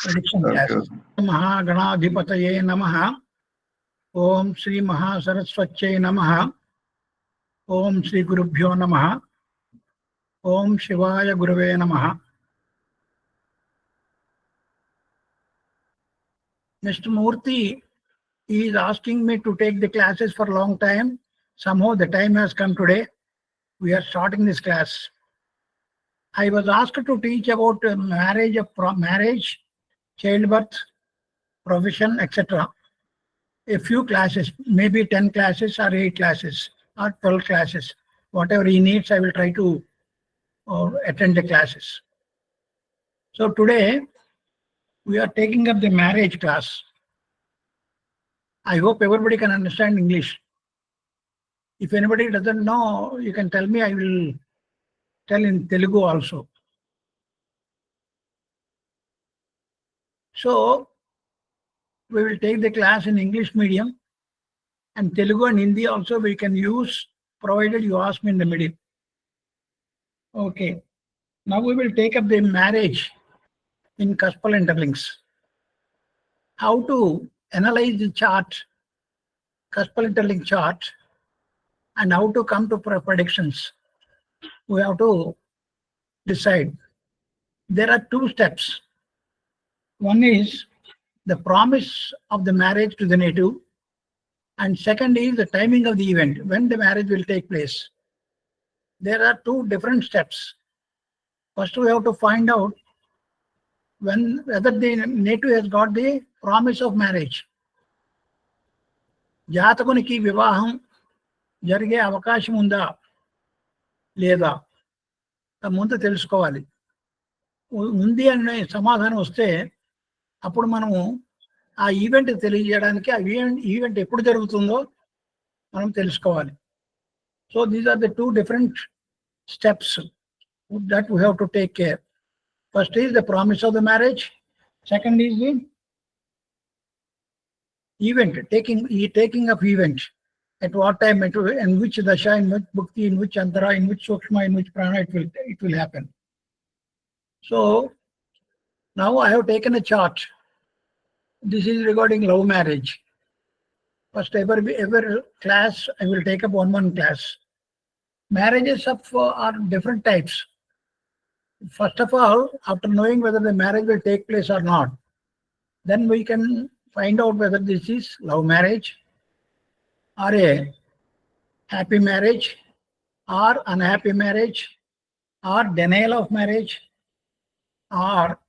prediction class. Mahaganadhipataye Namaha. Om Sri Mahasaraswatye Namaha. Om Sri Gurubhyo Namaha. Om Shivaya Gurave Namaha. Mr. Murthy is asking me to take the classes for a long time. Somehow the time has come today. We are starting this class. I was asked to teach about marriage, childbirth, profession, etc. A few classes, maybe 10 classes or 8 classes or 12 classes. Whatever he needs, I will try to attend the classes. So today, we are taking up the marriage class. I hope everybody can understand English. If anybody doesn't know, you can tell me, I will tell in Telugu also. So, we will take the class in English medium, and Telugu and Hindi also we can use, provided you ask me in the middle. Okay. Now we will take up the marriage in Cuspal interlinks. How to analyze the chart, Cuspal interlink chart, and how to come to predictions. We have to decide. There are 2 steps. One is the promise of the marriage to the native, and second is the timing of the event, when the marriage will take place. There are 2 different steps. First, we have to find out whether the native has got the promise of marriage. జాతకునికి వివాహం జరిగే అవకాశం ఉందా లేదా ముందు తెలుసుకోవాలి. ఉంది అనే సమాధానం వస్తే అప్పుడు మనము ఆ ఈవెంట్ తెలియజేయడానికి ఆ ఈవెంట్ ఎప్పుడు జరుగుతుందో మనం తెలుసుకోవాలి. So these are the 2 different steps that we have to take care. First is the promise of the marriage. Second is the event, taking of event. At what time, in which dasha, in which bhukti, in which antara, in which sukshma, in which prana it will happen. So now I have taken a chart. This is regarding love marriage. First ever class, I will take up one class. Marriages are different types. First of all, after knowing whether the marriage will take place or not, then we can find out whether this is love marriage or a happy marriage or unhappy marriage or denial of marriage or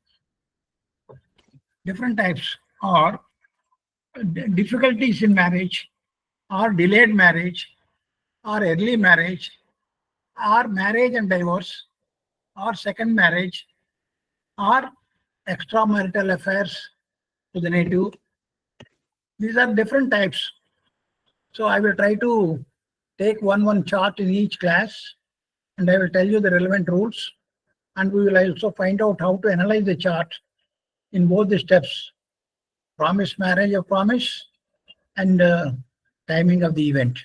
different types, or difficulties in marriage or delayed marriage or early marriage or marriage and divorce or second marriage or extramarital affairs to the native. These are different types. So I will try to take one chart in each class, and I will tell you the relevant rules, and we will also find out how to analyze the chart in both the steps: promise, marriage of promise, and timing of the event.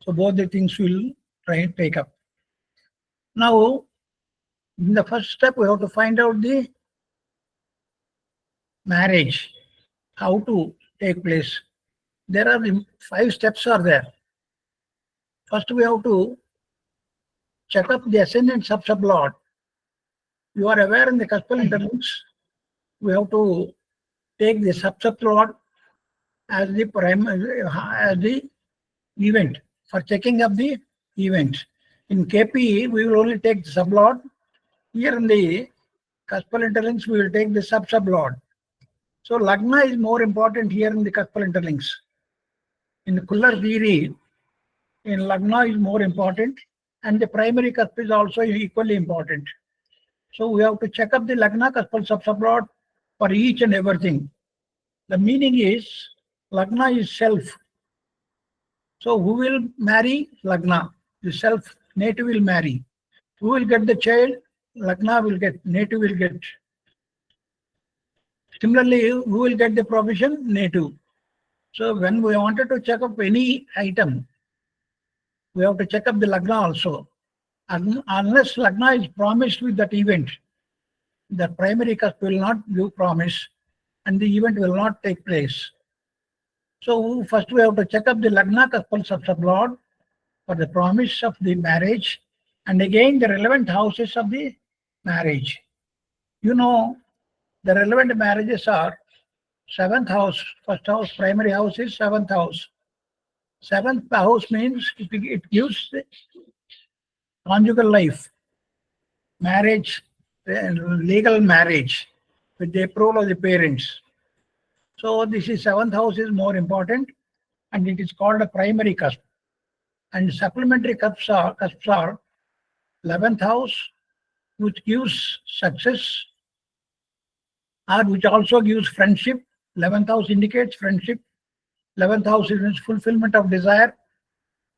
So both the things we will try and take up. Now, in the first step, we have to find out the marriage, how to take place. There are 5 steps are there. First, we have to check up the ascendant sub-sublord. You are aware in the Cuspal interlinks, we have to take the sub-sublord as the event for checking up the event. In KP, we will only take the sublord. Here in the Cuspal interlinks, we will take the sub-sublord. So Lagna is more important here in the Cuspal interlinks. In the Kullar theory, in Lagna is more important, and the primary cusp is also equally important. So we have to check up the Lagna Cuspal sub-sublord for each and everything. The meaning is Lagna is self. So who will marry? Lagna. The self, native will marry. Who will get the child? Lagna will get, native will get. Similarly, who will get the profession? Native. So when we wanted to check up any item, we have to check up the Lagna also. Unless Lagna is promised with that event, the primary cusp will not give promise and the event will not take place. So first we have to check up the Lagna Cuspal Sublord for the promise of the marriage and again the relevant houses of the marriage. You know, the relevant marriages are 7th house, first house, primary house is 7th house. 7th house means it gives the conjugal life, marriage, legal marriage with the approval of the parents. So this is 7th house is more important and it is called a primary cusp. And supplementary cusps are 11th house, which gives success or which also gives friendship. 11th house indicates friendship. 11th house is fulfillment of desire.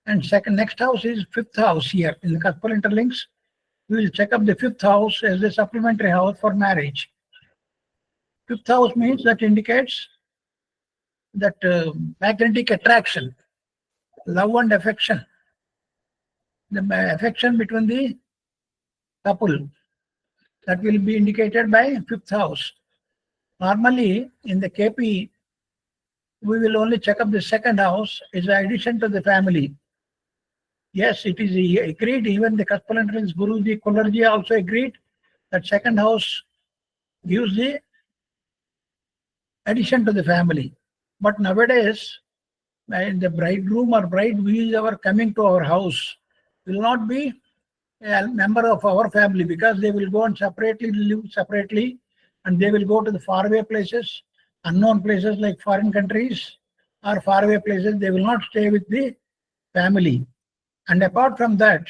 And next house is 5th house here in the cuspal interlinks. We will check up the 5th house as a supplementary house for marriage. 5th house means that indicates that magnetic attraction, love and affection, the affection between the couple, that will be indicated by 5th house. Normally in the KP, we will only check up the 2nd house as an addition to the family. Yes, it is agreed, even the Cuspal Interlinks Guruji, Kularji also agreed that 2nd house gives the addition to the family. But nowadays, the bridegroom or bride who is coming to our house will not be a member of our family because they will go and separately live separately and they will go to the faraway places, unknown places like foreign countries or faraway places. They will not stay with the family. And apart from that,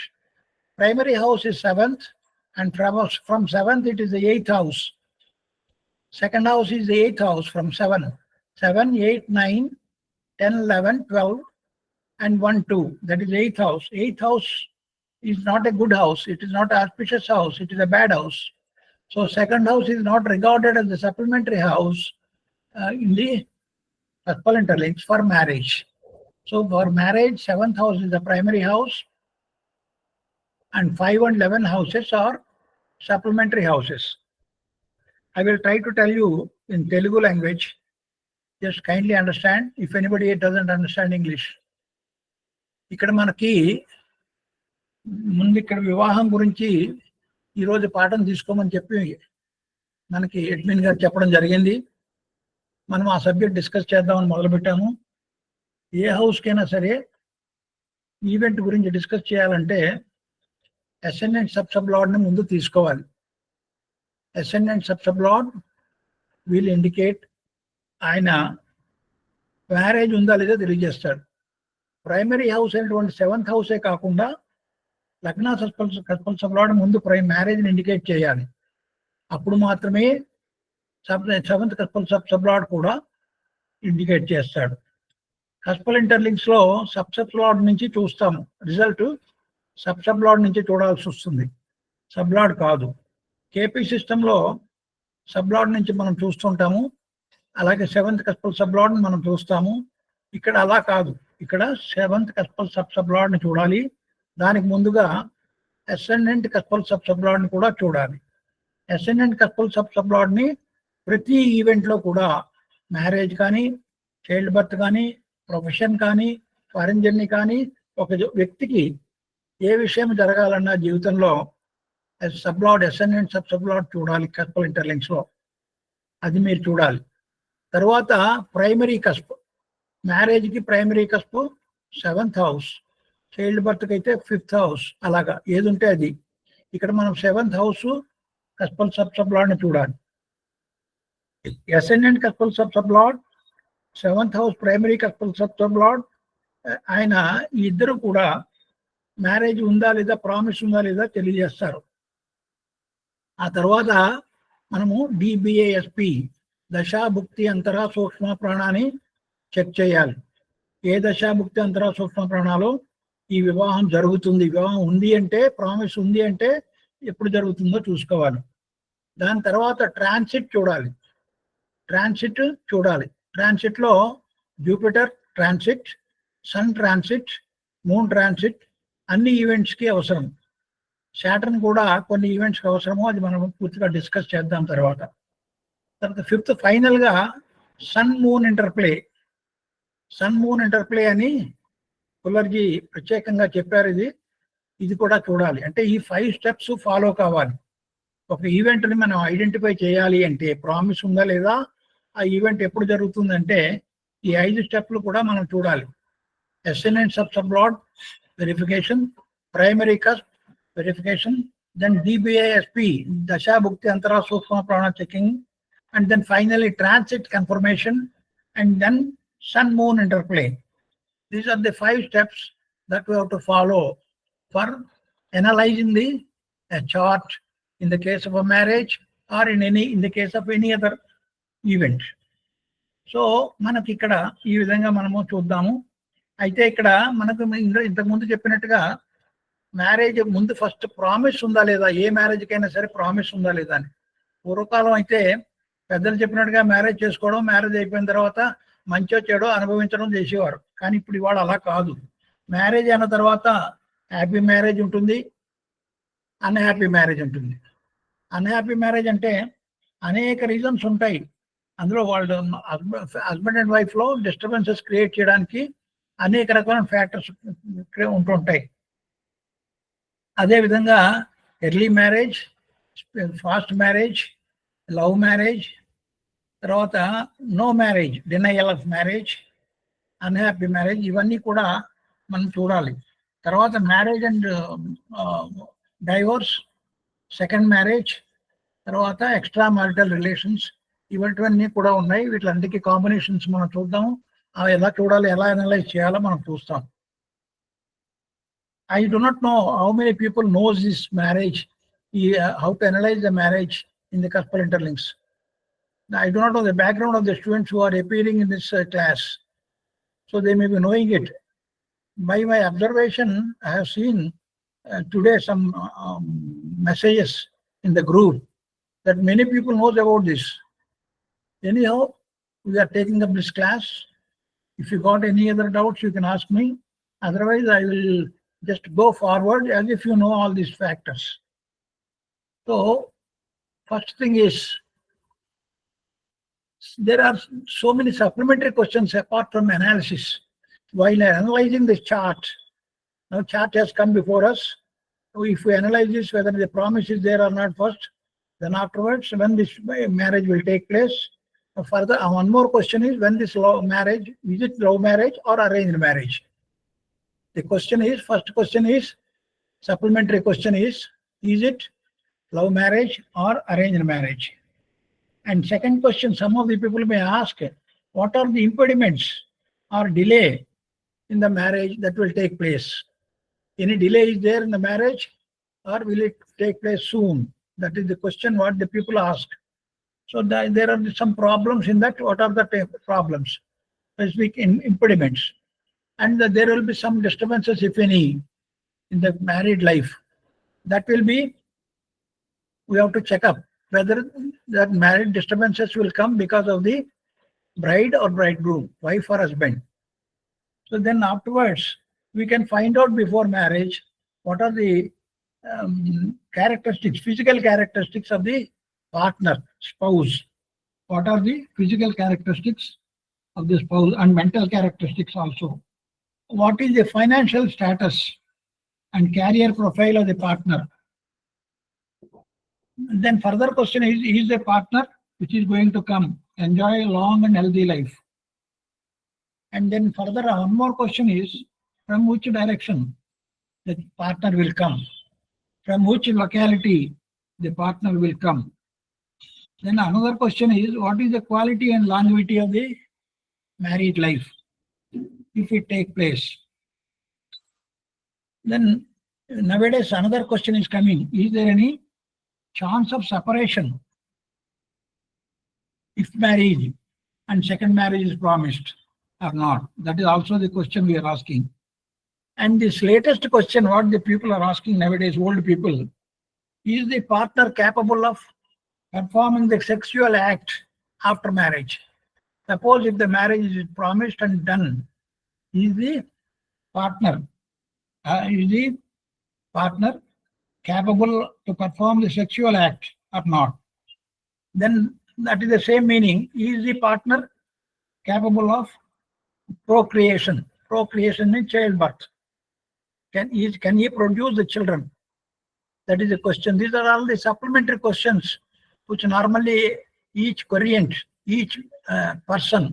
primary house is 7th and from 7th it is the 8th house. 2nd house is the 8th house from 7. 7, 8, 9, 10, 11, 12 and 1, 2. That is 8th house. 8th house is not a good house. It is not an auspicious house. It is a bad house. So 2nd house is not regarded as the supplementary house in the Cuspal interlinks for marriage. So for marriage, 7th house is the primary house and 5 and 11 houses are supplementary houses. I will try to tell you in Telugu language. Just kindly understand if anybody doesn't understand English. ఇక్కడ మనకి ముందు ఇక్కడ వివాహం గురించి ఈరోజు పాఠం తీసుకోమని చెప్పి మనకి అడ్మిన్ గారు చెప్పడం జరిగింది. మనం ఆ సబ్జెక్ట్ డిస్కస్ చేద్దామని మొదలుపెట్టాము. ఏ హౌస్కైనా సరే ఈవెంట్ గురించి డిస్కస్ చేయాలంటే అసెండెంట్ సబ్ లార్డ్ని ముందు తీసుకోవాలి. Ascendant sub lord will indicate ఆయన మ్యారేజ్ ఉందా లేదా తెలియజేస్తాడు. ప్రైమరీ హౌస్ అయినటువంటి 7th హౌసే కాకుండా లగ్న కస్పల్ సబ్ లార్డ్ ముందు మ్యారేజ్ని ఇండికేట్ చేయాలి. అప్పుడు మాత్రమే 7th కస్పల్ సబ్ లార్డ్ కూడా ఇండికేట్ చేస్తాడు. కస్పల్ ఇంటర్లింక్స్ లో సబ్ లార్డ్ నుంచి చూస్తాము రిజల్ట్. సబ్ లార్డ్ నుంచి చూడాల్సి వస్తుంది, సబ్ లార్డ్ కాదు. కేపీ సిస్టంలో సబ్ లార్డ్ నుంచి మనం చూస్తుంటాము, అలాగే 7th కస్పల్ సబ్ లార్డ్ మనం చూస్తాము. ఇక్కడ అలా కాదు, ఇక్కడ 7th కస్పల్ సబ్ లార్డ్ని చూడాలి. దానికి ముందుగా అసెండెంట్ కస్పల్ సబ్ లార్డ్ని కూడా చూడాలి. అసెండెంట్ కస్పల్ సబ్ లార్డ్ని ప్రతి ఈవెంట్లో కూడా మ్యారేజ్ కానీ, చైల్డ్ బర్త్ కానీ, ప్రొఫెషన్ కానీ, ఫారెన్ జర్నీ కానీ, ఒక వ్యక్తికి ఏ విషయం జరగాలన్నా జీవితంలో sub lord ascendant sub lord చూడాలి కస్పల్ ఇంటర్లింక్స్ లో. అది మీరు చూడాలి. తర్వాత ప్రైమరీ కస్ప్, మ్యారేజ్కి primary cusp 7th house, child బర్త్కి అయితే 5th హౌస్, అలాగా ఏది ఉంటే అది. ఇక్కడ మనం 7th హౌస్ కస్పల్ సబ్ లార్డ్ని చూడాలి. Ascendant cuspal sub lord, 7th house primary cuspal sub lord, ఆయన ఇద్దరు కూడా మ్యారేజ్ ఉందా లేదా, ప్రామిస్ ఉందా లేదా తెలియజేస్తారు. ఆ తర్వాత మనము డిబిఏఎస్పి దశాభుక్తి అంతరా సూక్ష్మ ప్రాణాన్ని చెక్ చేయాలి. ఏ దశాభుక్తి అంతరా సూక్ష్మ ప్రాణాలు ఈ వివాహం జరుగుతుంది, వివాహం ఉంది అంటే, ప్రామిస్ ఉంది అంటే ఎప్పుడు జరుగుతుందో చూసుకోవాలి. దాని తర్వాత ట్రాన్సిట్ చూడాలి. ట్రాన్సిట్ లో Jupiter transit, sun transit, moon transit అన్ని ఈవెంట్స్కి అవసరం. సాటర్న్ కూడా కొన్ని ఈవెంట్స్ అవసరమో అది మనం పూర్తిగా డిస్కస్ చేద్దాం తర్వాత. ఫిఫ్త్ ఫైనల్ గా sun moon interplay. Sun moon interplay అని కుల్లర్జీ ప్రత్యేకంగా చెప్పారు. ఇది కూడా చూడాలి. అంటే ఈ 5 స్టెప్స్ ఫాలో కావాలి. ఒక ఈవెంట్ ని మనం ఐడెంటిఫై చేయాలి అంటే ప్రామిస్ ఉందా లేదా, ఆ ఈవెంట్ ఎప్పుడు జరుగుతుందంటే ఈ 5 స్టెప్లు కూడా మనం చూడాలి. Ascendant sub lord verification, primary cusp verification, then DBASP దశా భుక్తి అంతరా సూక్ష్మ ప్రాణ checking, and then finally transit confirmation, and then sun moon interplay. These are the 5 steps that we have to follow for analyzing a chart in the case of a marriage or in the case of any other event. So మనకి ఇక్కడ ఈ విధంగా మనము చూద్దాము. అయితే ఇక్కడ మనకు ఇంతకు ముందు చెప్పినట్టుగా మ్యారేజ్ ముందు ఫస్ట్ ప్రామిస్ ఉందా లేదా, ఏ మ్యారేజ్కైనా సరే ప్రామిస్ ఉందా లేదా అని. పూర్వకాలం అయితే పెద్దలు చెప్పినట్టుగా మ్యారేజ్ చేసుకోవడం, మ్యారేజ్ అయిపోయిన తర్వాత మంచో చెడో అనుభవించడం చేసేవారు. కానీ ఇప్పుడు ఇవాళ అలా కాదు. మ్యారేజ్ అయిన తర్వాత హ్యాపీ మ్యారేజ్ ఉంటుంది, అన్హ్యాపీ మ్యారేజ్ ఉంటుంది. అన్హ్యాపీ మ్యారేజ్ అంటే అనేక రీజన్స్ ఉంటాయి. అందులో వాళ్ళు హస్బెండ్ అండ్ వైఫ్ లో డిస్టర్బెన్సెస్ క్రియేట్ చేయడానికి అనేక రకమైన ఫ్యాక్టర్స్ ఉంటుంటాయి. అదేవిధంగా early marriage, fast marriage, love marriage, తర్వాత no marriage, denial of marriage, unhappy marriage, ఇవన్నీ కూడా మనం చూడాలి. తర్వాత marriage and divorce, second marriage, తర్వాత ఎక్స్ట్రా మ్యారిటల్ రిలేషన్స్, ఇవన్నీ కూడా ఉన్నాయి. వీటిలందరికీ కాంబినేషన్స్ మనం చూద్దాం. అవి ఎలా చూడాలి, ఎలా అనలైజ్ చేయాలో మనం చూస్తాం. I do not know how many people knows this marriage, how to analyze the marriage in the Cuspal interlinks. I do not know the background of the students who are appearing in this class, so they may be knowing it. By my observation, I have seen today some messages in the group that many people knows about this. Anyhow, we are taking up this class. If you got any other doubts, you can ask me. Otherwise, I will just go forward as if you know all these factors. So, first thing is, there are so many supplementary questions apart from analysis. While analyzing this chart, now chart has come before us. So if we analyze this, whether the promise is there or not first, then afterwards, when this marriage will take place. Further, one more question is, when this marriage, is it love marriage or arranged marriage? The question is, first question is, supplementary question is it love marriage or arranged marriage? And second question, some of the people may ask, what are the impediments or delay in the marriage that will take place? Any delay is there in the marriage, or will it take place soon? That is the question what the people ask. So there are some problems in that. What are the problems? Specific impediments. And there will be some disturbances, if any, in the married life. That will be, we have to check up whether that married disturbances will come because of the bride or bridegroom, wife or husband. So then afterwards, we can find out before marriage what are the characteristics, physical characteristics of the partner, spouse. What are the physical characteristics of the spouse and mental characteristics also. What is the financial status and career profile of the partner? And then further question is the partner which is going to come enjoy a long and healthy life? And then further, one more question is, from which direction the partner will come? From which locality the partner will come? Then another question is, what is the quality and longevity of the married life, if it take place? Then nowadays another question is coming, is there any chance of separation if marriage and second marriage is promised or not? That is also the question we are asking. And this latest question, what the people are asking nowadays, old people, is the partner capable of performing the sexual act after marriage? Suppose if the marriage is promised and done, is the partner capable to perform the sexual act or not, then that is the same meaning. Is the partner capable of procreation? Procreation means childbirth. Can he produce the children? That is the question. These are all the supplementary questions which normally each querient, each person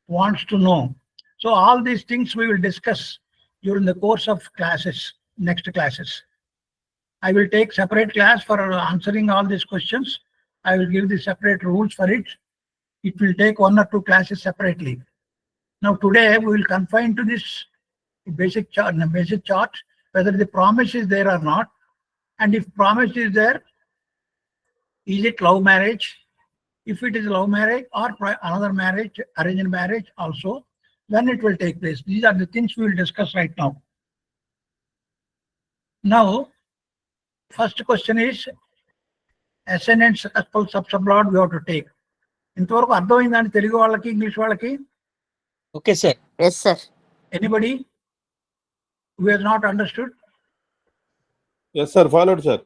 wants to know. So all these things we will discuss during the course of classes, next classes. I will take separate class for answering all these questions. I will give the separate rules for it. It will take 1 or 2 classes separately. Now today we will confine to this basic chart, whether the promise is there or not. And if promise is there, is it love marriage? If it is love marriage or another marriage, arranged marriage also, then it will take place. These are the things we will discuss right now. Now, first question is ascendant Cuspal subsublot we have to take. ఇంతవరకు అర్థమైందండి తెలుగు వాళ్ళకి English వాళ్ళకి? Okay, sir. Yes, sir. Anybody who has not understood? Yes, sir. Followed, sir.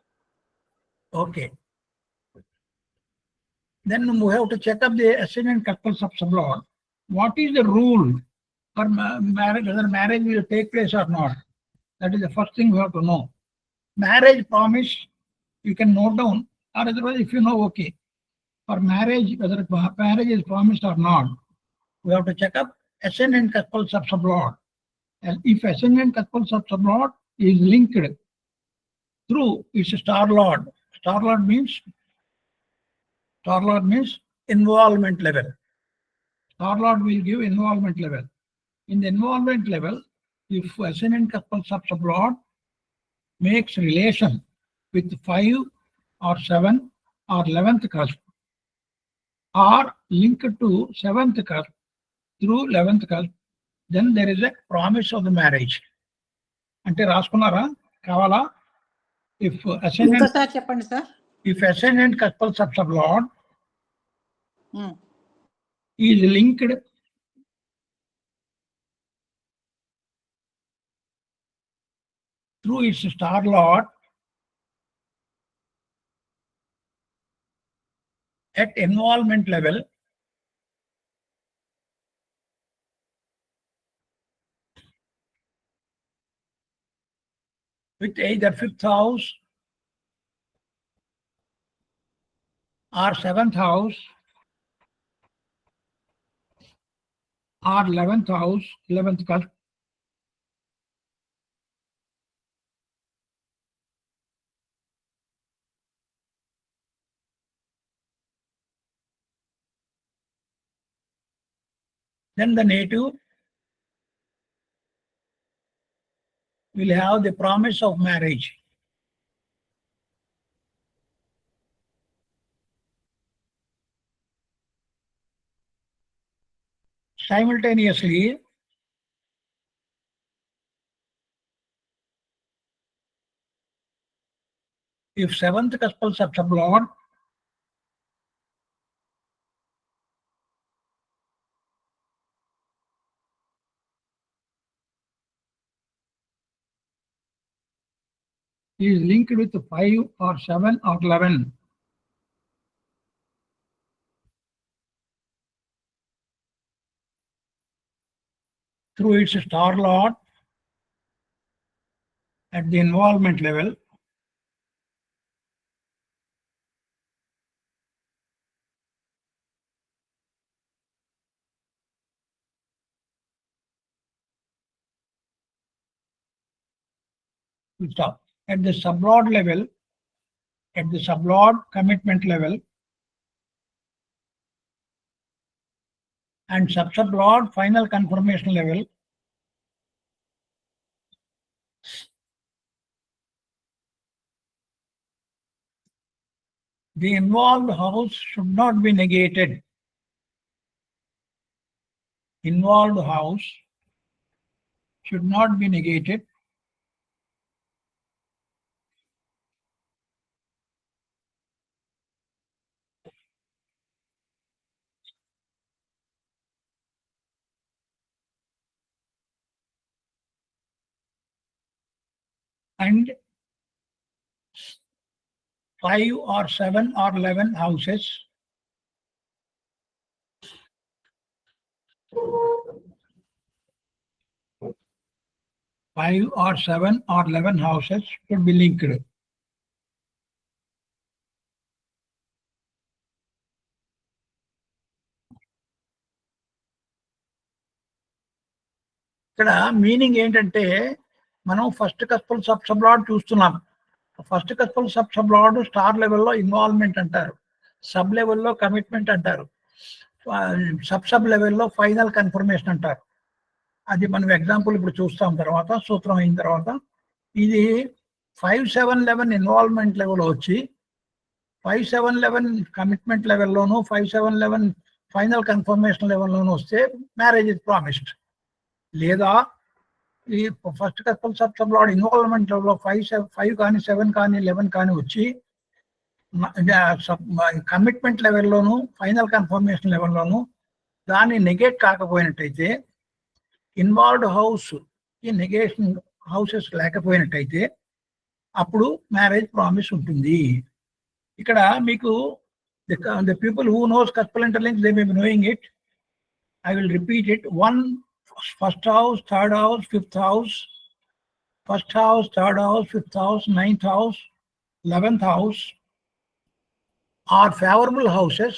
Okay. Then we have to check up the ascendant Cuspal subsublot. What is the rule for marriage, whether marriage will take place or not? That is the first thing we have to know. Marriage promise, you can note down, or otherwise if you know, okay. For marriage, whether marriage is promised or not, we have to check up ascendant Cuspal subsublot. And if ascendant Cuspal subsublot is linked through its star lord means involvement level. Star lord will give involvement level. In the involvement level, if ascendant Cuspal subsublot makes relation with 5 or 7 or 11th cusp, or linked to 7th cusp through 11th cusp, then there is a promise of the marriage. అంటే రాసుకున్నారా కావాలా? If ఇంకోసారి చెప్పండి sir. ascendant Cuspal subsublot is linked through its star lord at involvement level with either 5th house or 7th house or 11th house, 11th cusp, then the native will have the promise of marriage. Simultaneously, if 7th Cuspal subsublot is linked with 5 or 7 or 11, through its star lord at the involvement level, will stop. At the sublord level, at the sublord commitment level and subsublord final confirmation level, the involved house should not be negated. Involved house should not be negated. And 5 or 7 or 11 houses. Five or 7 or 11 houses should be linked. ఇక్కడ meaning ఏంటంటే మనం first cuspal sub lord చూస్తున్నాం. First cuspal sub lord star లెవెల్లో involvement అంటారు, sub లెవెల్లో commitment అంటారు, sub లెవెల్లో final confirmation అంటారు. అది మనం ఎగ్జాంపుల్ ఇప్పుడు చూస్తాం తర్వాత సూత్రం అయిన తర్వాత. ఇది 5, 7, 11 ఇన్వాల్వ్మెంట్ లెవెల్ వచ్చి 5, 7, 11 కమిట్మెంట్ లెవెల్లోను 5, 7, 11 ఫైనల్ కన్ఫర్మేషన్ లెవెల్లోను వస్తే మ్యారేజ్ ఇస్ ప్రామిస్డ్. లేదా ఈ first cuspal sub lord involvement లెవెల్లో 5 కానీ 7 కానీ 11 కానీ వచ్చి కమిట్మెంట్ లెవెల్లోను ఫైనల్ కన్ఫర్మేషన్ లెవెల్లోను దాన్ని నెగేట్ కాకపోయినట్టయితే, ఇన్వాల్వ్డ్ హౌస్ ఈ నెగేషన్ హౌసెస్ లేకపోయినట్టయితే అప్పుడు మ్యారేజ్ ప్రామిస్ ఉంటుంది. ఇక్కడ మీకు the people who knows cuspal interlinks they may be knowing it. I will repeat it. 1, first house, third house, fifth house, first house, third house, fifth house, ninth house, 11th house are favorable houses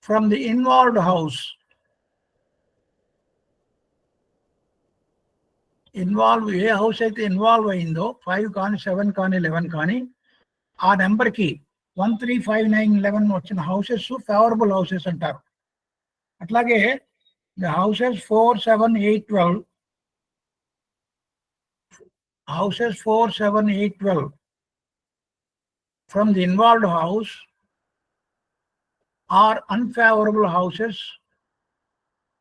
from the involved house. Involve A house అయితే involve అయిందో 5 కానీ 7 కానీ 11 కానీ ఆ నెంబర్కి 1, 3, 5, 9, 11 వచ్చిన houses favourable houses అంటారు. అట్లాగే the houses 4, 7, 8, 12 houses 4, 7, 8, 12 from the involved house are unfavorable houses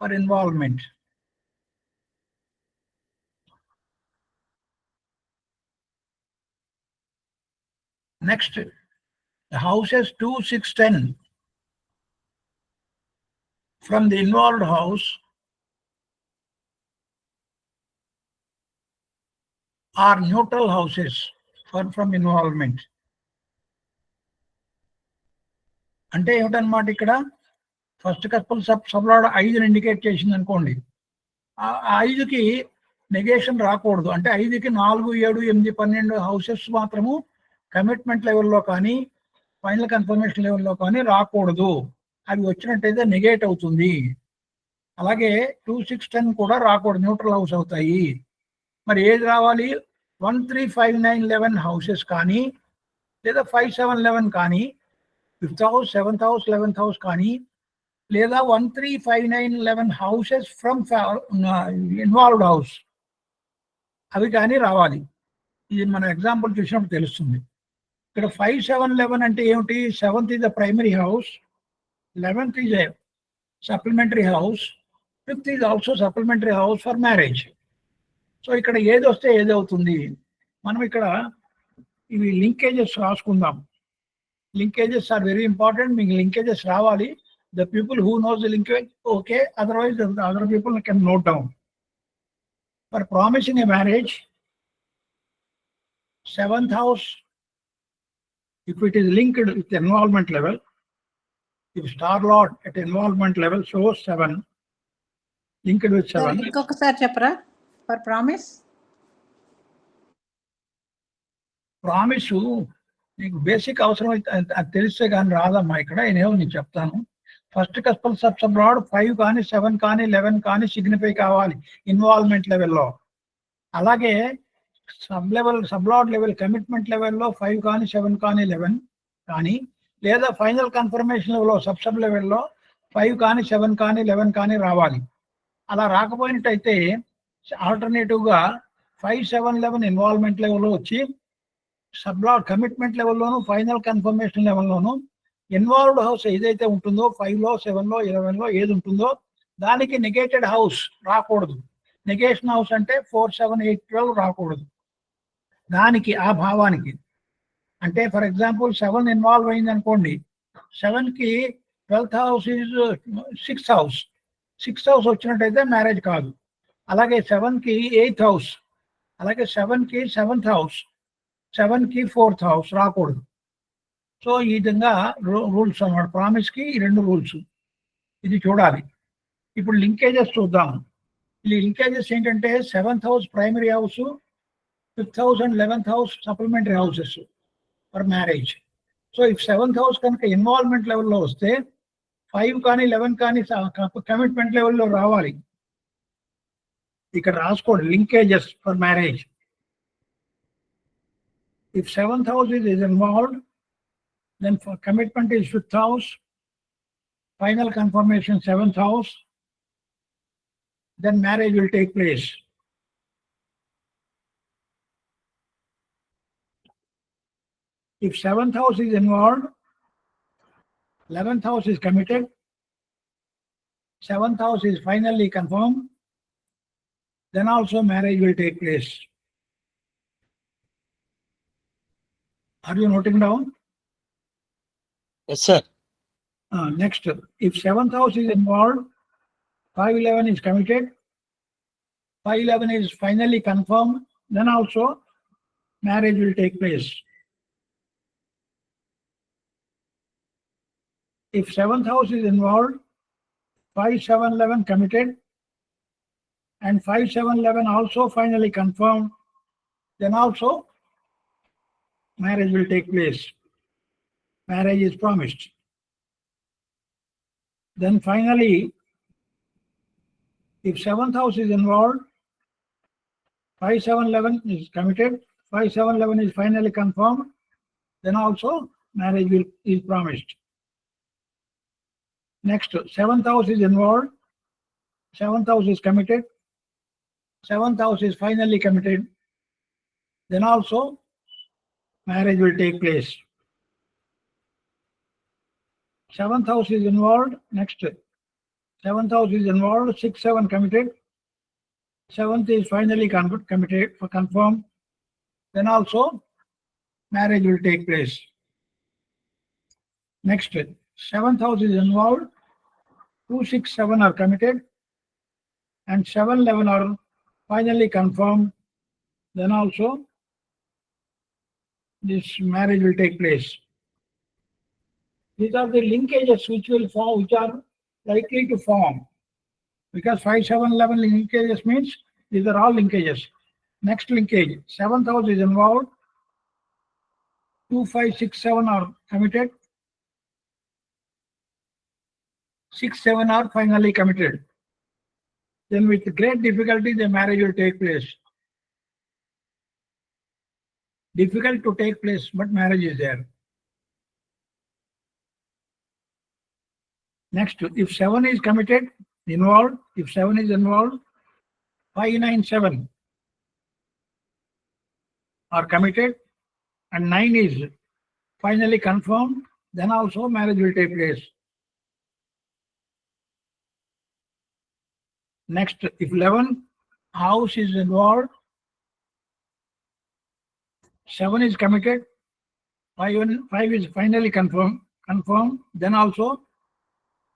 for involvement. Next, the houses 2, 6, 10 from the involved house are neutral houses from involvement. అంటే ఏమిటన్నమాట, ఇక్కడ ఫస్ట్ కస్పల్ సబ్ లాడ్ 5ని indicate చేసింది అనుకోండి, ఆ 5కి negation రాకూడదు. అంటే 5కి 4, 7, 8, 12 హౌసెస్ మాత్రము కమిట్మెంట్ లెవెల్లో కానీ ఫైనల్ కన్ఫర్మేషన్ లెవెల్లో కానీ రాకూడదు. అవి వచ్చినట్టయితే నెగేట్ అవుతుంది. అలాగే 2, 6, 10 కూడా రాకూడదు, న్యూట్రల్ హౌస్ అవుతాయి. మరి ఏది రావాలి? 1, 3, 5, 9, 11 హౌసెస్ కానీ, లేదా 5, 7, 11 కానీ, 5th house, 7th house, 11th house కానీ, లేదా 1, 3, 5, 9, 11 హౌసెస్ ఫ్రమ్ ఇన్వాల్వ్డ్ హౌస్ అవి కానీ రావాలి. ఇది మన ఎగ్జాంపుల్ చూసినప్పుడు తెలుస్తుంది. ఇక్కడ 5, 7, 11 అంటే ఏమిటి? 7th is a primary house, 11th is a supplementary house, 5th is also supplementary house for marriage. So ఇక్కడ ఏది వస్తే ఏది అవుతుంది? మనం ఇక్కడ ఇవి లింకేజెస్ రాసుకుందాం. Linkages are very important. మీకు లింకేజెస్ రావాలి. The people who knows the linkage okay, otherwise other people can note down. For promising a marriage, 7th house, if it is linked with the involvement level, if star lord at involvement level shows 7, linked with 7. ఇంకొకసారి చెప్పరా for promise? Promise నీకు basic అవసరం అయితే అది తెలిస్తే కానీ రాదమ్మా. ఇక్కడ నేనేమో నీకు చెప్తాను. ఫస్ట్ కస్పల్ సబ్ లాడ్ 5 కానీ 7 కానీ 11 కానీ సిగ్నిఫై కావాలి ఇన్వాల్వ్మెంట్ లెవెల్లో. అలాగే సబ్ లాడ్ లెవెల్ కమిట్మెంట్ లెవెల్లో 5 కానీ 7 కానీ 11 కానీ, లేదా ఫైనల్ కన్ఫర్మేషన్ లెవెల్లో సబ్ లెవెల్లో 5 కానీ 7 కానీ 11 కానీ రావాలి. అలా రాకపోయినట్టయితే ఆల్టర్నేటివ్గా 5, 7, 11 ఇన్వాల్వ్మెంట్ లెవెల్లో వచ్చి సబ్ లాడ్ కమిట్మెంట్ లెవెల్లోను ఫైనల్ కన్ఫర్మేషన్ లెవెల్లోను ఇన్వాల్వ్డ్ హౌస్ ఏదైతే ఉంటుందో 5లో 7లో 11లో ఏది ఉంటుందో దానికి నెగేటెడ్ హౌస్ రాకూడదు. నెగేషన్ హౌస్ అంటే 4, 7, 8, 12 రాకూడదు. దానికి ఆ భావానికి అంటే ఫర్ ఎగ్జాంపుల్ 7 ఇన్వాల్వ్ అయింది అనుకోండి, 7కి 12th house is 6th house. 6th house వచ్చినట్టయితే మ్యారేజ్ కాదు. అలాగే 7కి 8th హౌస్, అలాగే 7కి 7th హౌస్, 7 కి 4th హౌస్ రాకూడదు. సో ఈ విధంగా రూల్స్ అన్నమాట. ప్రామిస్ కి ఈ 2 రూల్స్ ఇది చూడాలి. ఇప్పుడు లింకేజెస్ చూద్దాం. ఈ లింకేజెస్ ఏంటంటే 7th house primary house, 5th house and 11th house supplementary houses for marriage. So if 7th house కనుక ఇన్వాల్వ్మెంట్ లెవెల్లో వస్తే 5 కానీ 11 కానీ కమిట్మెంట్ లెవెల్లో రావాలి. ఇక్కడ రాసుకోండి linkages for marriage. If 7th house is involved, then for commitment is 5th house, final confirmation 7th house, then marriage will take place. If 7th house is involved, 11th house is committed, 7th house is finally confirmed, then also marriage will take place. Are you noting down? Yes, sir. Next, if 7th house is involved, 511 is committed, 511 is finally confirmed, then also marriage will take place. If 7th house is involved, 5711 committed and 5711 also finally confirmed, then also marriage will take place. Marriage is promised. Then finally, if 7th house is involved, 5711 is committed, 5711 is finally confirmed, then also marriage is promised. Next, 7th house is involved, 7th house is committed, 7th house is finally committed, then also marriage will take place. 7th house is involved. Next, 7th house is involved, 6-7 committed, 7th is finally committed for confirmed, then also marriage will take place. Next, 7th house is involved, 2-6-7 are committed and 7-11 are finally confirmed, then also this marriage will take place. These are the linkages which will form, which are likely to form, because 5-7-11 linkages means these are all linkages. Next linkage, 7th house is involved, 2-5-6-7 are committed, 6-7 are finally committed. Then with great difficulty the marriage will take place. Difficult to take place, but marriage is there. Next, if 7 is committed, involved, if 7 is involved, 5-9-7 are committed and 9 is finally confirmed, then also marriage will take place. Next, if 11 house is involved, 7 is committed, 5 is finally confirmed, then also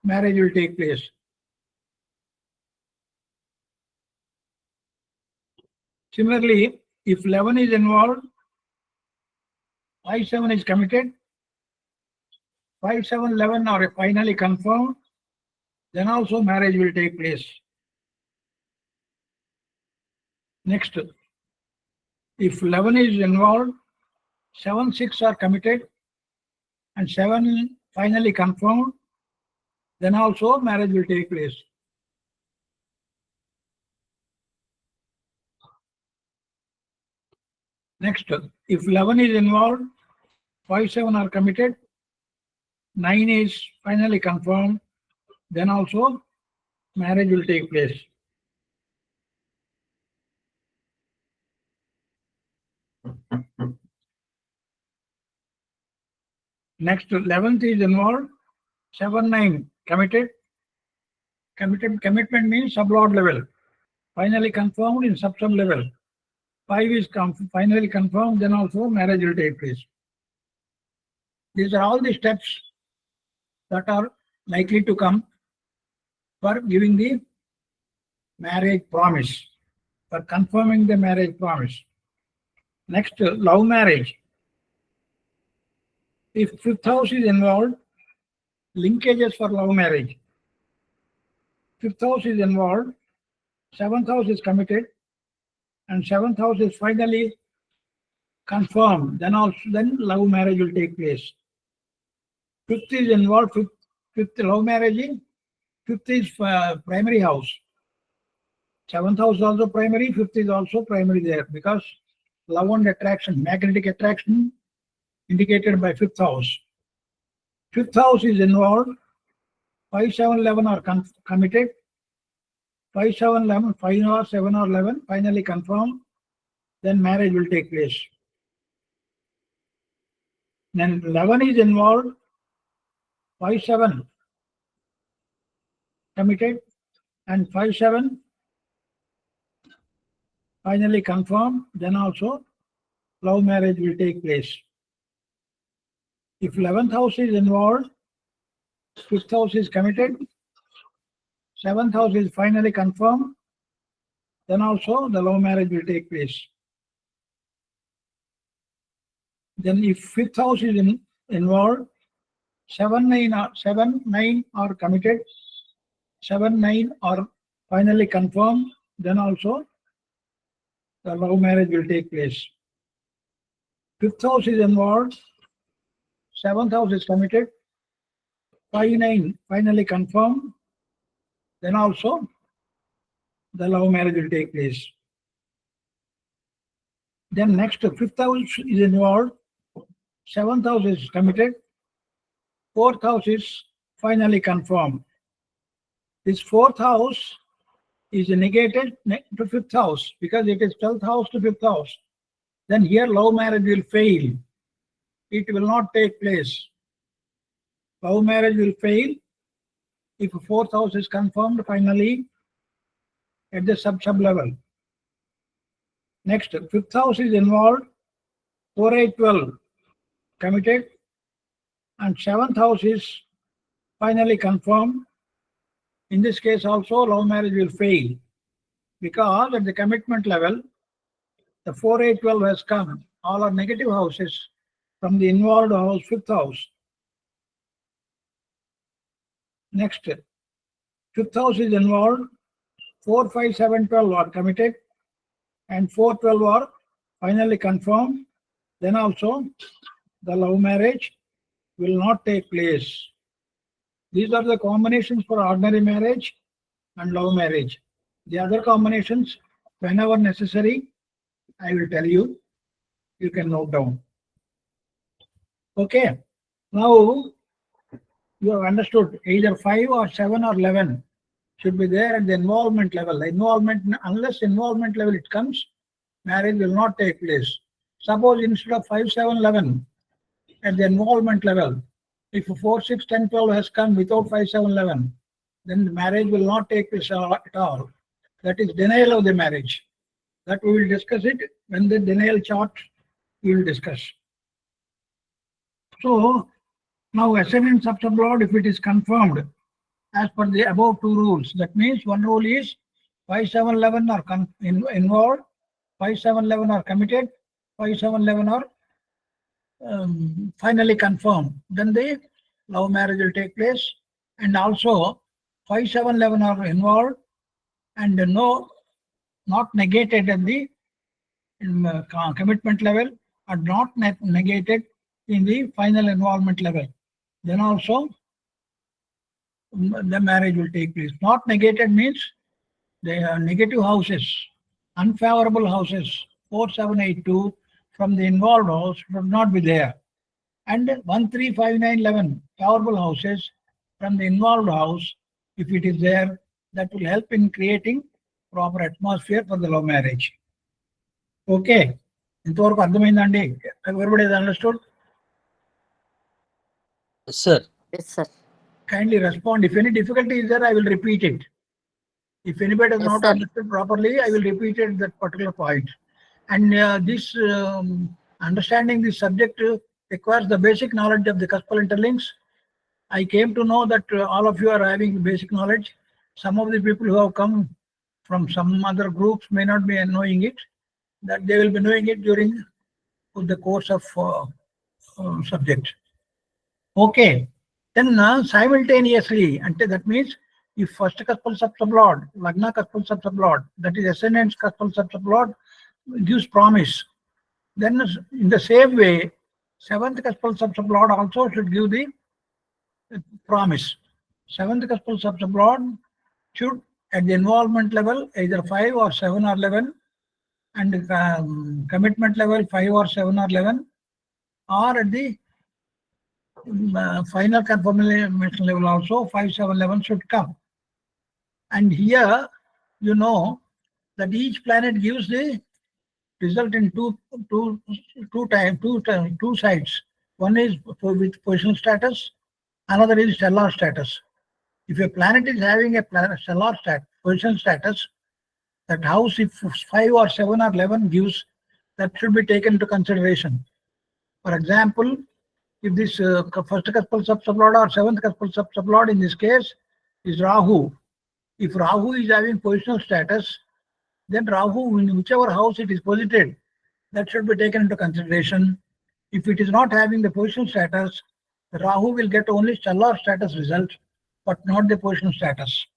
marriage will take place. Similarly, if 11 is involved, 5-7 is committed, 5-7-11 are finally confirmed, then also marriage will take place. Next, if 11 is involved, 7-6 are committed and 7 finally confirmed, then also marriage will take place. Next, if 11 is involved, 5-7 are committed, 9 is finally confirmed, then also marriage will take place. Next, 11th is involved, 7-9 committed. Commitment means sublord level, finally confirmed in sub level. 5 is finally confirmed, then also marriage will take place. These are all the steps that are likely to come for giving the marriage promise, for confirming the marriage promise. Next, love marriage. If fifth house is involved, linkages for love marriage. Fifth house is involved, seventh house is committed, and seventh house is finally confirmed. Then love marriage will take place. Fifth is involved, fifth love marriage. Fifth is primary house. Seventh house is also primary, fifth is also primary there because love and attraction, magnetic attraction indicated by fifth house. Fifth house is involved, 5, 7, 11 are committed, 5, 7, 11, 5 or 7 or 11 finally confirmed, then marriage will take place. Then 11 is involved, 5, 7 committed, and 5, 7 finally confirmed, then also love marriage will take place. If 11th house is involved, 5th house is committed, 7th house is finally confirmed, then also the love marriage will take place. Then if 5th house is involved, 7, 9 are committed, 7, 9 are finally confirmed, then also the love marriage will take place. 5th house is involved, 7th house is committed, 5, 9 finally confirmed, then also the love marriage will take place. Then next, 5th house is involved, 7th house is committed, 4th house is finally confirmed. This 4th house is negated to 5th house because it is 12th house to 5th house. Then here love marriage will fail. It will not take place. Love marriage will fail if 4th house is confirmed finally at the sub level. Next, 5th house is involved, 4, 8, 12 committed, and 7th house is finally confirmed. In this case also love marriage will fail because at the commitment level, the 4, 8, 12 has come. All are negative houses from the involved house, 5th house. Next, 5th house is involved, 4, 5, 7, 12 are committed, and 4, 12 are finally confirmed. Then also the love marriage will not take place. These are the combinations for ordinary marriage and love marriage. The other combinations, whenever necessary, I will tell you. You can note down. Okay. Now you have understood either 5 or 7 or 11 should be there at the involvement level. Involvement, unless involvement level it comes, marriage will not take place. Suppose instead of 5, 7, 11 at the involvement level, if 4, 6, 10, 12 has come without 5, 7, 11, then the marriage will not take place at all. That is denial of the marriage. That we will discuss it when the denial chart we will discuss. So now ascendant subsublord, if it is confirmed as per the above two rules, that means one rule is 5, 7, 11 are involved, 5, 7, 11 are committed, 5, 7, 11 are finally confirmed. Then the love marriage will take place, and also 5, 7, 11 are involved and not negated at the commitment level, or not negated in the final involvement level. Then also the marriage will take place. Not negated means they are negative houses, unfavorable houses, 4, 7, 8, 2 from the involved house should not be there. And 1, 3, 5, 9, 11 favorable houses from the involved house, if it is there, that will help in creating proper atmosphere for the love marriage. Okay. Everybody has understood? Yes, sir. Yes, sir. Kindly respond. If any difficulty is there, I will repeat it. If anybody has Yes, not sir. understood properly, I will repeat it that particular point. And this understanding this subject requires the basic knowledge of the Cuspal interlinks. I came to know that all of you are having basic knowledge. Some of the people who have come from some other groups may not be knowing it, that they will be knowing it during the course of subject. Okay. Then simultaneously, and that means if first Cuspal subsublord, Lagna Cuspal subsublord, that is ascendant Cuspal subsublord, gives promise. Then in the same way, seventh Cuspal subsublord also should give the promise. Seventh Cuspal subsublord should at the involvement level either 5 or 7 or 11, and commitment level 5 or 7 or 11, or at the final confirmation level also 5, 7, 11 should come. And here you know that each planet gives the result in two sides. One is with positional status, another is stellar status. If a planet is having a stellar positional status, that house, if 5 or 7 or 11 gives, that should be taken into consideration. For example, if this first Cuspal subsublord or seventh Cuspal subsublord in this case is Rahu, if Rahu is having positional status, then Rahu, in whichever house it is posited, that should be taken into consideration. If it is not having the positional status, Rahu will get only stellar status result, but not the positional status.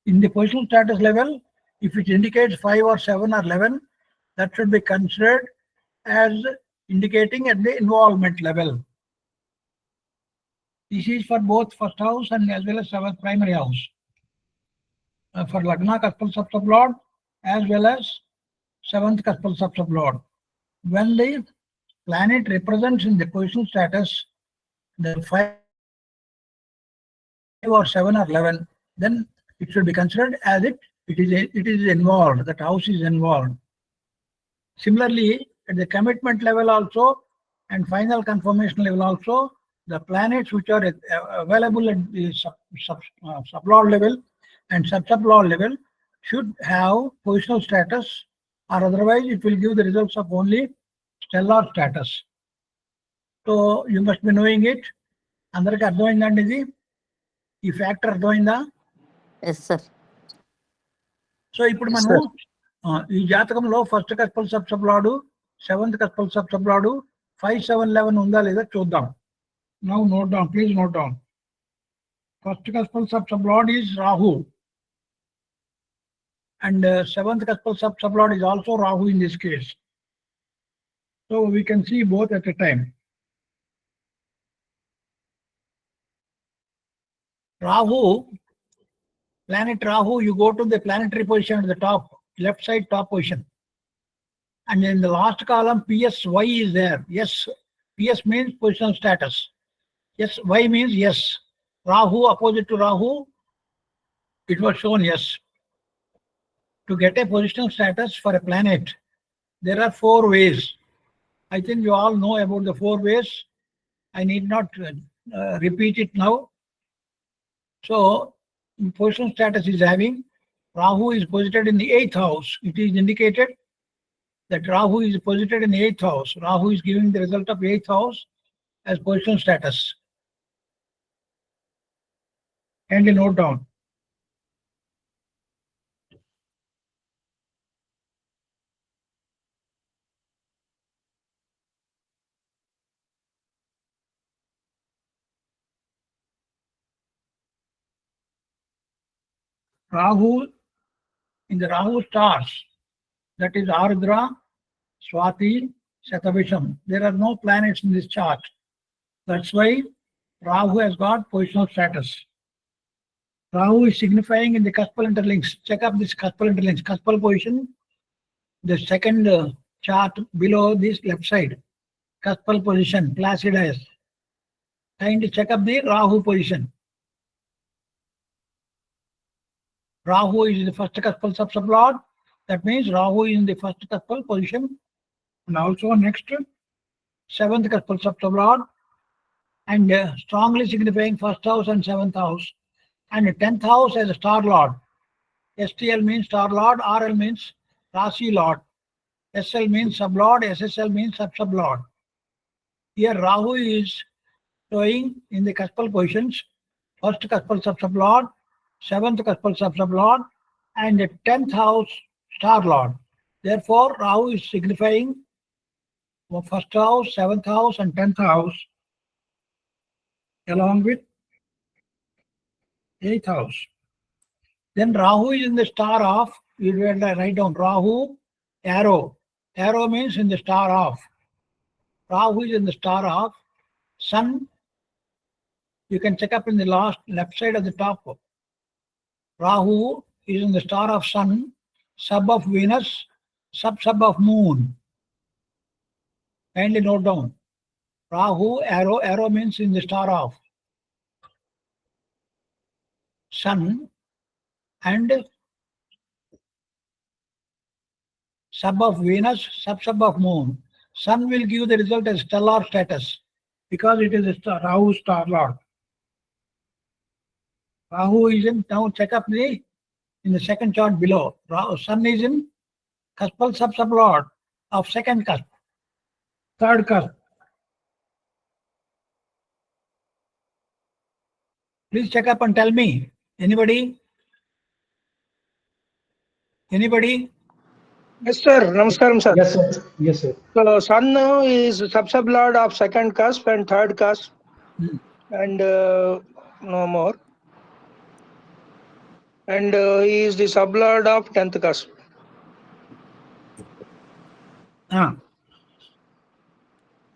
In the positional status level, if it indicates 5 or 7 or 11, that should be considered as indicating at the involvement level. This is for both first house and as well as seventh primary house. For Lagna Cuspal subsublord as well as seventh Cuspal subsublord. When the planet represents in the positional status the 5 or 7 or 11, then it should be considered as it is involved, that house is involved. Similarly, at the commitment level also and final confirmation level also, the planets which are available at the sublord level and subsublord level should have positional status, or otherwise it will give the results of only stellar status. So you must be knowing it. Andariki ardhamaindandi idi ee factor ardhamainda. Yes, sir. So ఇప్పుడు మనం ఈ జాతకంలో first Cuspal subsublord, seventh Cuspal subsublord 5, 7, 11 ఉందా లేదా చూద్దాం. Now note down, please note down. First Cuspal subsublord is Rahu, and seventh Cuspal subsublord is also Rahu in this case. So we can see both at a time. Rahu, planet Rahu, you go to the planetary position at the top, left side top position. And in the last column, PSY is there. Yes, PS means positional status. Yes, Y means yes. Rahu, opposite to Rahu, it was shown yes. To get a positional status for a planet, there are 4 ways. I think you all know about the 4 ways. I need not repeat it now. So, positional status is having Rahu is posited in the 8th house. It is indicated that Rahu is posited in the 8th house. Rahu is giving the result of 8th house as positional status. Kindly note down. Rahu, in the Rahu stars, that is Ardra, Swati, Shatabisham. There are no planets in this chart. That's why Rahu has got positional status. Rahu is signifying in the Cuspal interlinks. Check up this Cuspal interlinks. Cuspal position, the second chart below this left side. Cuspal position, Placidius. Kindly check up the Rahu position. Rahu is in the first Cuspal subsublord. That means Rahu is in the first Cuspal position. And also next, seventh Cuspal subsublord. And strongly signifying first house and seventh house. And 10th house as a star lord. STL means star lord, RL means Rasi lord. SL means sublord, SSL means subsublord. Here Rahu is showing in the Cuspal positions, first Cuspal subsublord, seventh Cuspal subsublord, and the 10th house star lord. Therefore, Rahu is signifying first house, 7th house, and 10th house, along with 8th house. Then Rahu is in the star of, you write down Rahu, arrow. Arrow means in the star of. Rahu is in the star of. Sun, you can check up in the left side of the top. Rahu is in the star of Sun, sub of Venus, sub of Moon. Kindly note down. Rahu, arrow means in the star of Sun and sub of Venus, sub of Moon. Sun will give the result as stellar status because it is a star, Rahu star lord. Rahu is in, now check up in the second chart below. Sun is in Cuspal sub lord of second cusp, third cusp. Please check up and tell me. Anybody? Anybody? Yes, sir. Namaskaram, sir. Yes, sir. Yes, sir. So, Sun is sub-sublord of second cusp and third cusp, and no more. And he is the sublord of 10th cusp.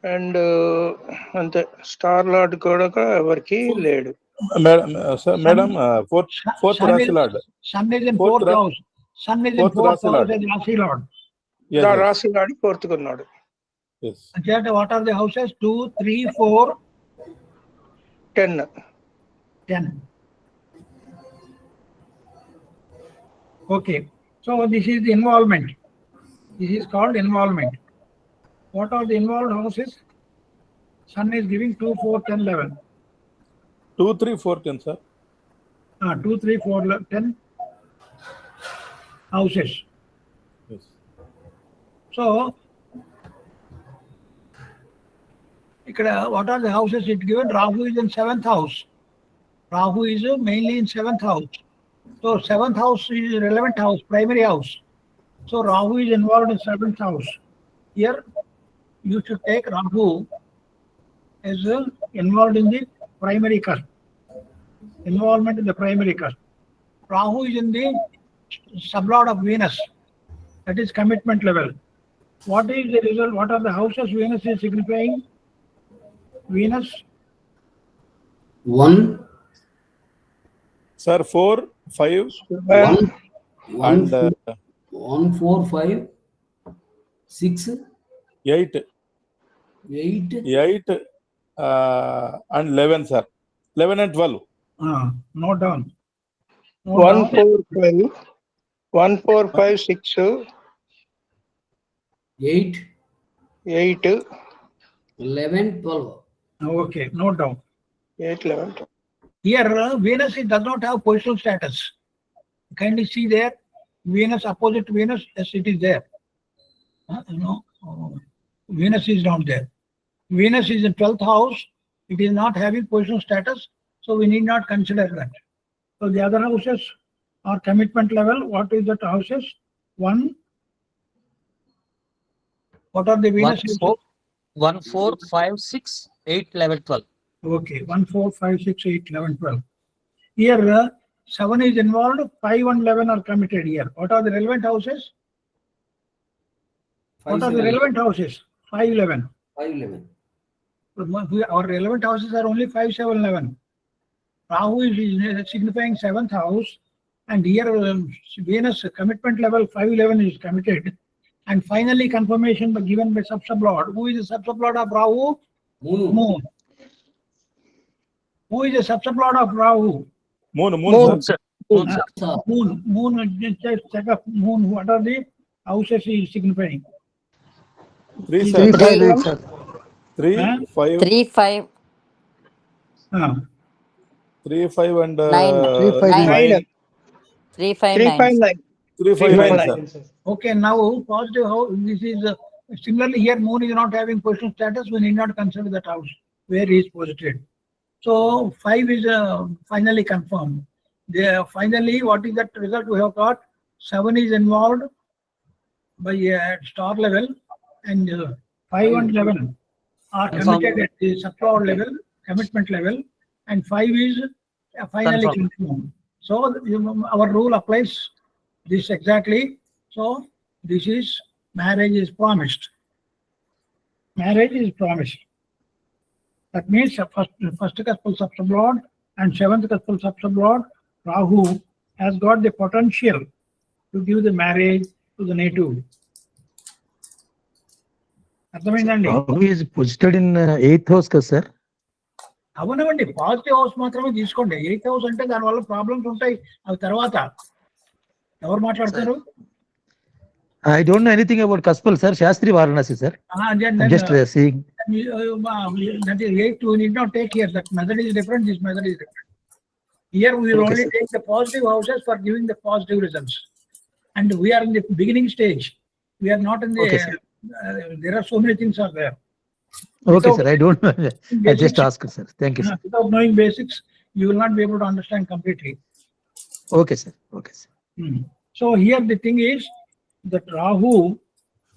And ante star lord kuda evarki ledu. Madam, fourth Sun Rasi is, Lord. Sun is in Fourth fourth house. Sun is in fourth fourth Rasi house Lord. as Rasi Lord. Yes, The yes. Rasi lord fourth kunnadu. Yes. And what are the houses? 2, 3, 4, 10. 10. Okay. So this is the involvement. This is called involvement. What are the involved houses? Sun is giving 2, 4, 10, 11. 2, 3, 4, 10, sir. 2, 3, 4, 10 houses. Yes. So, what are the houses it given? Rahu is in 7th house. Rahu is mainly in 7th house. So 7th house is relevant house, primary house. So Rahu is involved in 7th house. Here you should take Rahu as involved in the primary cusp. Involvement in the primary cusp. Rahu is in the sublord of Venus. That is commitment level. What is the result? What are the houses Venus is signifying? Venus 1, Sir, 4, 5, 1, and 1, 4, 5, 6, 8, 8, and 11, sir. 11 and 12. note down. 1, 4, 5. 1, 4, 5, 6, 8, 8, 11, 12. Okay, note down. 8, 11. Here, Venus does not have positional status. Kindly see there, Venus opposite Venus, yes, it is there. Venus is not there. Venus is in 12th house. It is not having positional status, so we need not consider that. So the other houses are commitment level. What is that houses? 1. What are the Venus? 1, 4, 5, 6, 8, 11, 12. Okay, 1, 4, 5, 6, 8, 11, 12. Here, 7 is involved, 5 and 11 are committed here. What are the relevant houses? What are the relevant houses? 5, 11. 5, 11. Our relevant houses are only 5, 7, 11. Rahu is signifying 7th house, and here Venus commitment level 5, 11 is committed. And finally, confirmation given by sub-sublord. Who is the sub-sublord of Rahu? Moon. Who is the sub-sublord of Rahu? Moon, sir. Moon, sir. Moon, check up Moon. What are the houses he is signifying? 3, sir. 3, 5, 8. 3, 5, 3, 5, 3, 5, and 9. 9. 3, 5, 3, 9. 5, 9. 3, 5, 9, sir. Okay, now positive house. This is similarly here. Moon is not having position status. We need not consider that house where he is posited. So 5 is finally confirmed. Finally, what is that result we have got? 7 is involved by star level, and 5 and 11 are Confirm. committed at the subcloud level, commitment level, and 5 is finally Confirm. confirmed. So our rule applies this exactly. So this is marriage is promised. Marriage is promised. That means first Cuspal subsublord and seventh Cuspal subsublord, Rahu has got the potential to give the marriage to the native. అర్థమైందండి? Rahu is posited in 8th house కదా sir? అవునండి, positive house మాత్రమే తీసుకోండి. 8th house అంటే దానివల్ల problems ఉంటాయి. అవి తర్వాత ఎవరు మాట్లాడతారు? I don't know anything about Cuspal, sir. Shastri Varanasi, sir. I'm just seeing. That is 8, we need not take here. That method is different, this method is different. Here we will Okay, only sir. take the positive houses for giving the positive results. And we are in the beginning stage. We are not in the, Okay, sir. there are so many things are there. Okay, Without sir. I don't know. I basics, just asked, sir. Thank you, sir. Without knowing basics, you will not be able to understand completely. Okay, sir. Okay, sir. So here the thing is that Rahu,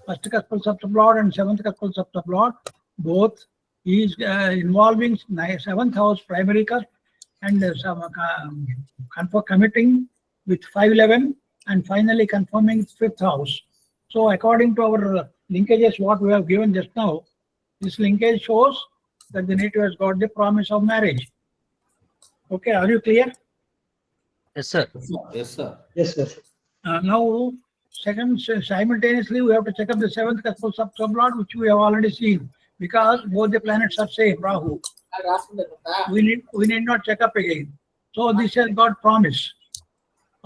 first Cuspal subsublord and seventh Cuspal subsublord, both is involving 7th house primary cusp and committing with 511 and finally confirming 5th house. So according to our linkages, what we have given just now, this linkage shows that the native has got the promise of marriage. Okay, are you clear? Yes, sir. Yes, sir. Yes, sir. Now, second, simultaneously, we have to check up the 7th Cuspal sublord, which we have already seen, because both the planets are same, Rahu. We need not check up again. So this has got promise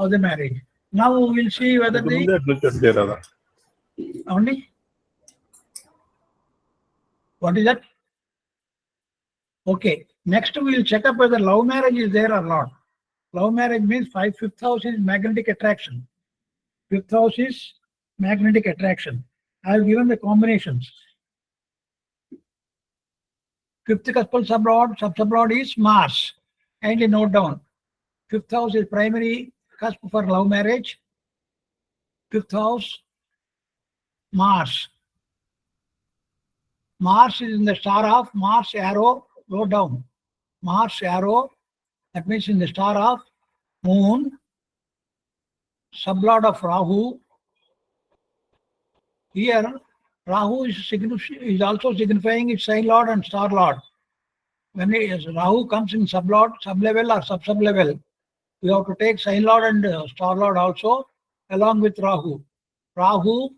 of the marriage. Now we will see whether the only. What is that? Okay. Next we will check up whether love marriage is there or not. Love marriage means 5th house is magnetic attraction. 5th house is magnetic attraction. I have given the combinations. 5th Cuspal subsublord is Mars. Kindly note down. 5th house is primary cusp for love marriage. 5th house, Mars. Mars is in the star of Mars arrow, go down. Mars arrow, that means in the star of Moon, sublord of Rahu. Here, Rahu is also signifying its sign lord and star lord. When Rahu comes in sublord, sublevel or sub-sublevel, we have to take sign lord and star lord also along with Rahu. Rahu,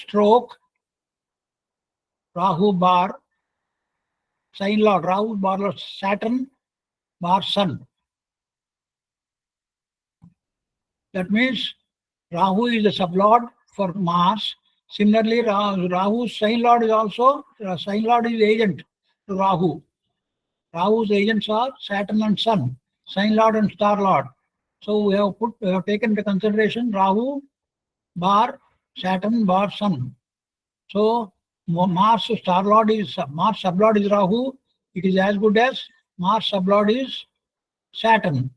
stroke, Rahu bar, sign lord, Rahu bar Saturn, bar Sun. That means Rahu is the sublord for Mars. Similarly, Rahu's sign lord is also, sign lord is agent to Rahu. Rahu's agents are Saturn and Sun, sign lord and star lord. So we have taken into consideration Rahu bar Saturn bar Sun. So Mars star lord is Mars sublord is Rahu. It is as good as Mars sublord is Saturn.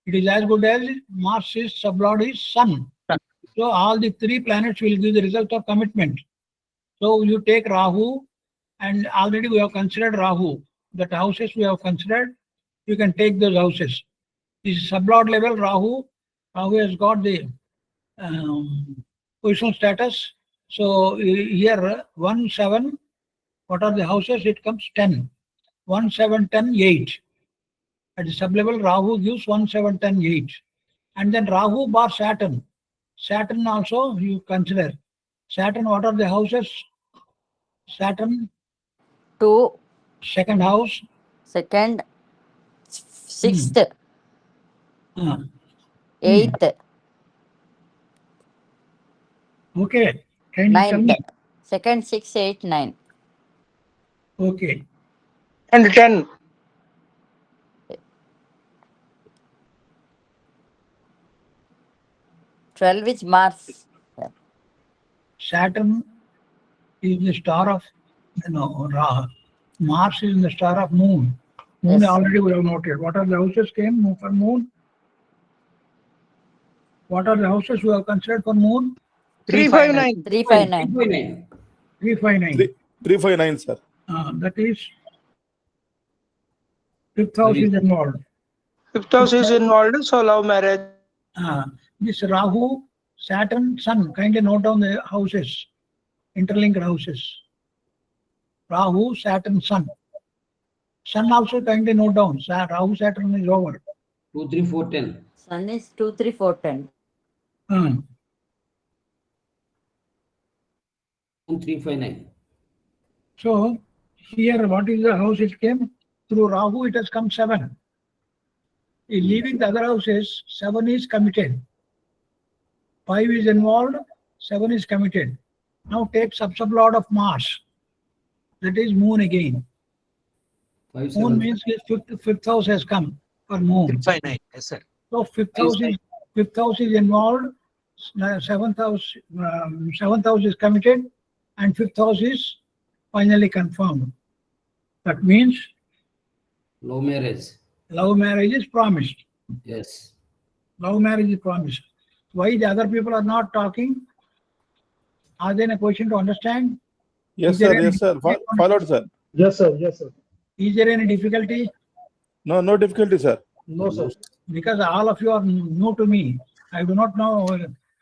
It is as good as Mars is sublord is Sun. So all the 3 planets will give the result of commitment. So you take Rahu, and already we have considered Rahu. That houses we have considered, you can take those houses. This is sublord level Rahu. Rahu has got the positional status. So here 1, 7, what are the houses? It comes 10. 1, 7, 10, 8. At the sublevel, Rahu gives 1, 7, 10, 8. And then Rahu bar Saturn. Saturn also you consider. Saturn, what are the houses? Saturn, 2, second house. 2nd, 6th, Uh, 8th, Okay. Kindly tell me. 9th. 2nd, 6, 8, 9. Okay. And 10. 12 is Mars. Saturn is the star of, Mars is in the star of Moon. Moon Yes. already we have noted. What are the houses came for Moon? What are the houses we have considered for Moon? 359. 359. 359. 359. 359, sir. That is fifth house is involved. Fifth house is involved, so love marriage. This Rahu, Saturn, Sun. Kindly note down the houses, interlinked houses. Rahu, Saturn, Sun. Sun also kindly note down. Rahu, Saturn is over. 2, 3, 4, 10. Sun is 2, 3, 4, 10. 359. So here, what is the house it came? Through Rahu, it has come 7. Leaving the other houses, 7 is committed. 5 is involved, 7 is committed. Now take sub-sublord of Mars. That is moon again. 5, Moon 7. means his fifth house has come for moon. 359. Yes, sir. So fifth house is involved. Seventh house is committed, and fifth house is finally confirmed. That means Love marriage. love marriage is promised. Yes. Love marriage is promised. Why the other people are not talking? Are there a question to understand? Yes, Is there sir. any- Yes, sir. Followed, sir. Yes, sir. Yes, sir. Is there any difficulty? No, no difficulty, sir. No, sir. Because all of you are new to me. I do not know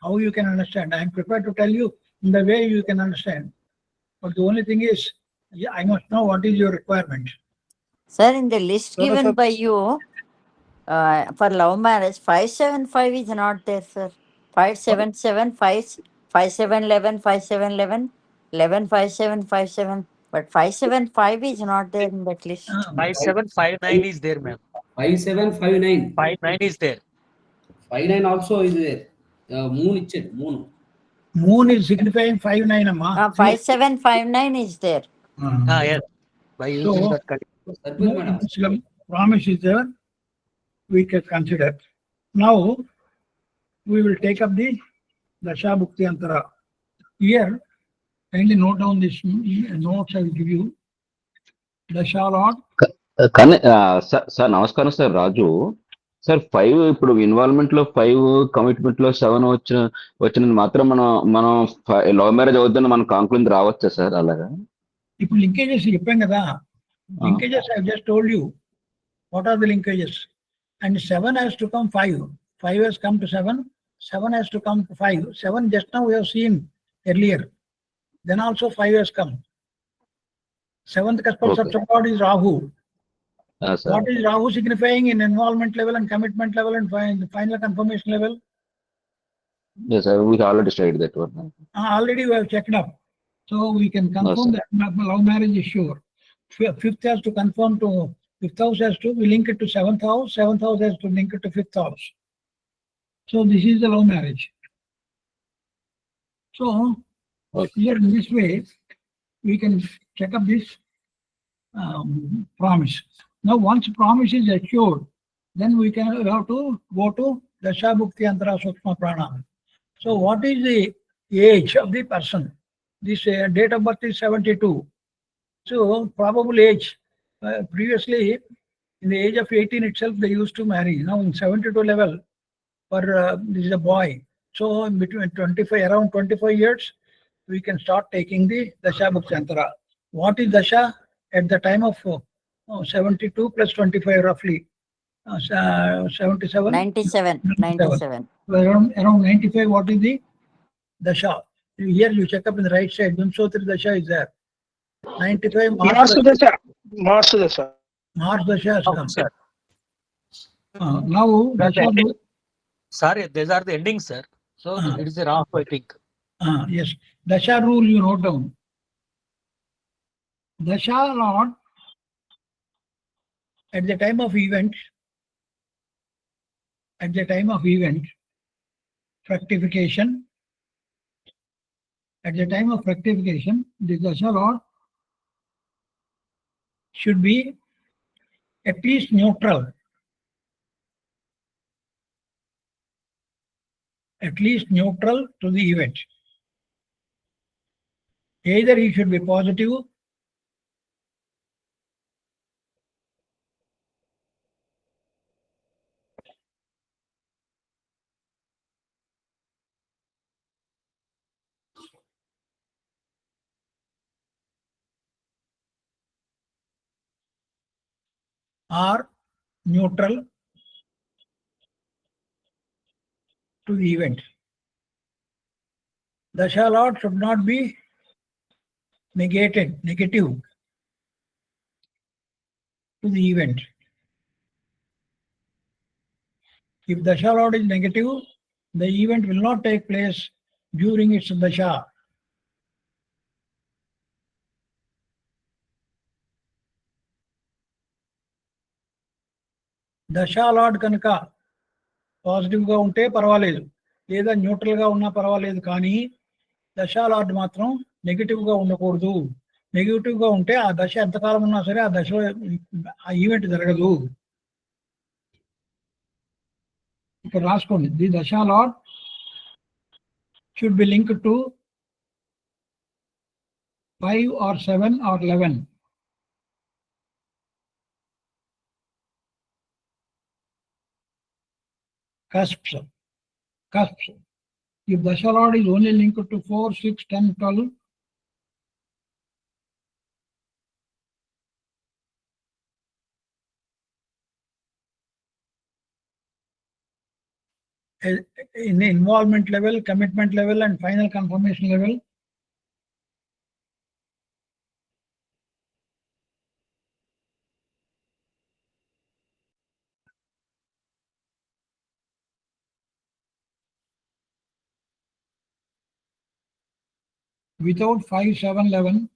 how you can understand. I am prepared to tell you in the way you can understand. But the only thing is, I must know what is your requirement. Sir, in the list No, no, given sir. by you for love marriage, 575 is not there, sir. 577, 5711, 5711, 115757. But 575 is not there in that list. 5759 is there, ma'am. 5759. 59 is there. 59 also is there. Moon itself. Moon. Moon is signifying 59, amma. 5759 is there. Yes. By using So, that correct. Surface, madam. Muslim promise is there. We can consider. Now, we will take up the Dasha Bhukti Antara. Here, kindly note down this notes I will give you. Dasha Lord. కానీ sir నమస్కారం sir రాజు sir 5 ఇప్పుడు involvement లో 5 commitment లో 7 వచ్చినది మాత్రం మనం love marriage అవుతుందని మనం కాంక్లూజన్ రావచ్చా సార్ అలాగా ఇప్పుడు linkages చెప్పాం కదా. Linkages I have just told you. What are the linkages? And 7 has to come 5. 5 has come to 7. 7 has to come to 5. 7 just now we have seen earlier. Then also 5 has come. 7th Cuspal Okay. subsublord is Rahu. Sir What is Rahu signifying in involvement level and commitment level and final confirmation level? Sir we already studied that one Already we have checked up. So we can confirm sir. that love marriage is sure. Fifth has to confirm to, fifth house has to, we link it to 7th house, 7th house has to link it to 5th house. So this is the love marriage. So Okay. here in this way, we can check up this promise. Now once promise is assured, then we have to go to Dasha Bhukti Antara Sukshma Prana. So what is the age of the person? This date of birth is 72. So probable age, previously in the age of 18 itself they used to marry. Now in 72 level, for this is a boy. So in between 25, around 25 years, we can start taking the Dasha Bhukti Antara. What is Dasha? At the time of 72 plus 25 roughly, 77. 97. 97. So around 95, what is the Dasha? Here you check up in the right side, Vimsotri Dasha is there. 95 Mars Dasha. Mars Dasha. Mars Dasha has Oh, come. sir. Now Dasha, Sorry, these are the endings, sir. So it is a Rahu, I think. yes, Dasha rule you note down. Dasha Lord at the time of event, fructification, at the time of fructification, the Dasha Lord should be at least neutral. At least neutral to the event. Either he should be positive or neutral to the event. Dasha Lord should not be negative to the event. If Dasha Lord is negative, the event will not take place during its Dasha. Dasha Lord కనుక పాజిటివ్గా ఉంటే పర్వాలేదు, లేదా న్యూట్రల్గా ఉన్నా పర్వాలేదు, కానీ దశా lord మాత్రం నెగిటివ్గా ఉండకూడదు. నెగిటివ్గా ఉంటే ఆ దశ ఎంతకాలం ఉన్నా సరే ఆ దశలో ఆ ఈవెంట్ జరగదు. ఇక్కడ రాసుకోండి, ది దశా lord should be link to 5 or 7 or 11. Cusps. If Dasha Lord is only linked to 4, 6, 10, 12, in the involvement level, commitment level, and final confirmation level, without 5, 7, 11,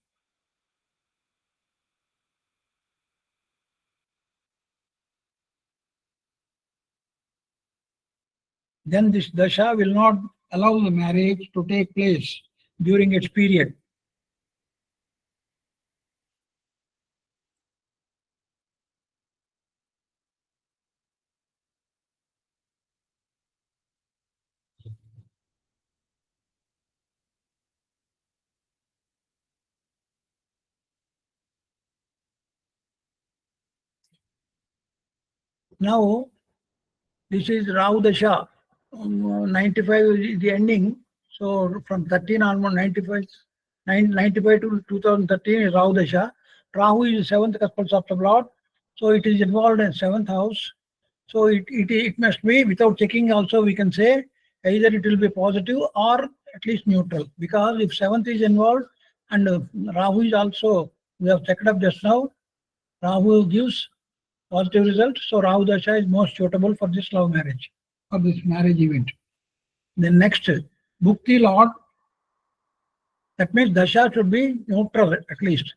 then this dasha will not allow the marriage to take place during its period. Now, this is Rahu Dasha. 95 is the ending. So from 13 almost 95 to 2013 is Rahu Dasha. Rahu is the 7th Cuspal of the Lord. So it is involved in 7th house. So it must be, without checking also we can say either it will be positive or at least neutral. Because if 7th is involved and Rahu is also, we have checked up just now, Rahu gives positive result. So Rahu Dasha is most suitable for this love marriage, for this marriage event. Then next, Bhukti Lord, that means Dasha should be neutral at least.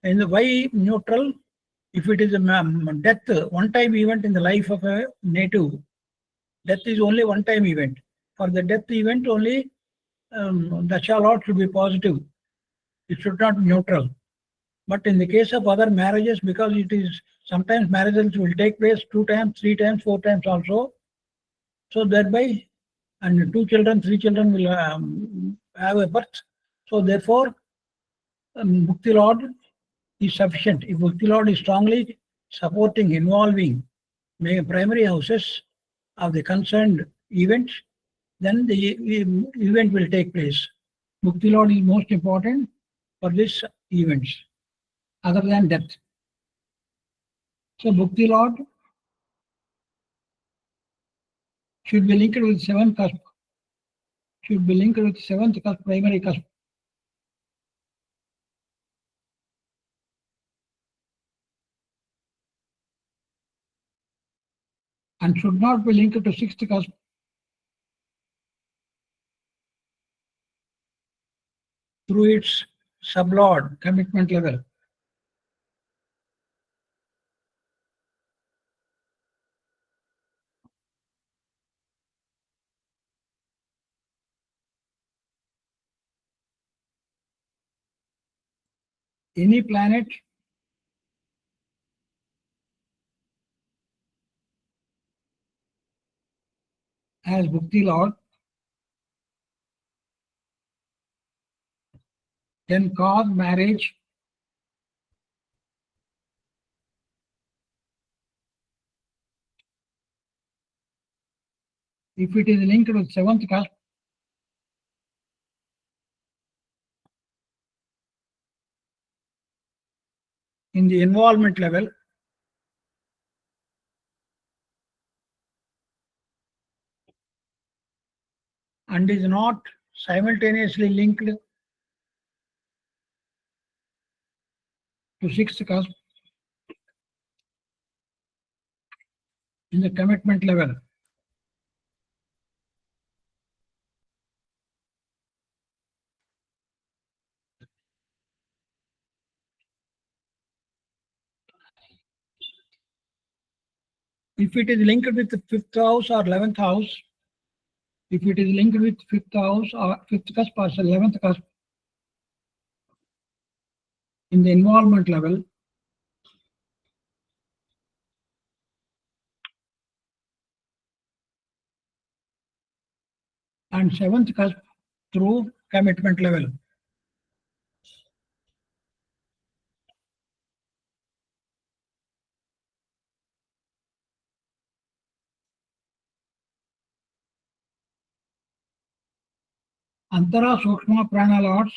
And why neutral? If it is a death, one-time event in the life of a native, death is only one-time event. For the death event only, Dasha Lord should be positive. It should not be neutral. But in the case of other marriages, because it is sometimes marriages will take place 2 times, 3 times, 4 times also. So thereby, and 2 children, 3 children will have a birth. So therefore, Bhukti Lord is sufficient. If Bhukti Lord is strongly supporting, involving primary houses of the concerned event, then the event will take place. Bhukti Lord is most important for this events, other than death. So Bhukti Lord should be linked with 7th cusp, should be linked with 7th cusp, primary cusp. And should not be linked to 6th cusp. Through its sublord commitment level. Any planet as Bhukti Lord can cause marriage if it is linked with 7th cusp. In the involvement level, and is not simultaneously linked to sixth cusp in the commitment level. If it is linked with the 5th house or 11th house, if it is linked with 5th house or 5th cusp or 11th cusp in the involvement level, and 7th cusp through commitment level. Antara Sukshma Prana Lords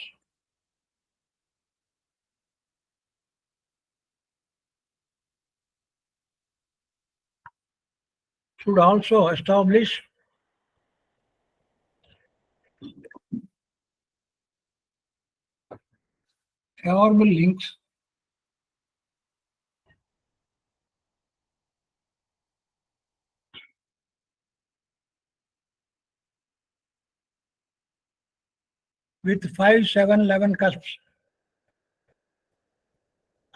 should also establish favorable links with 5, 7, 11 cusps.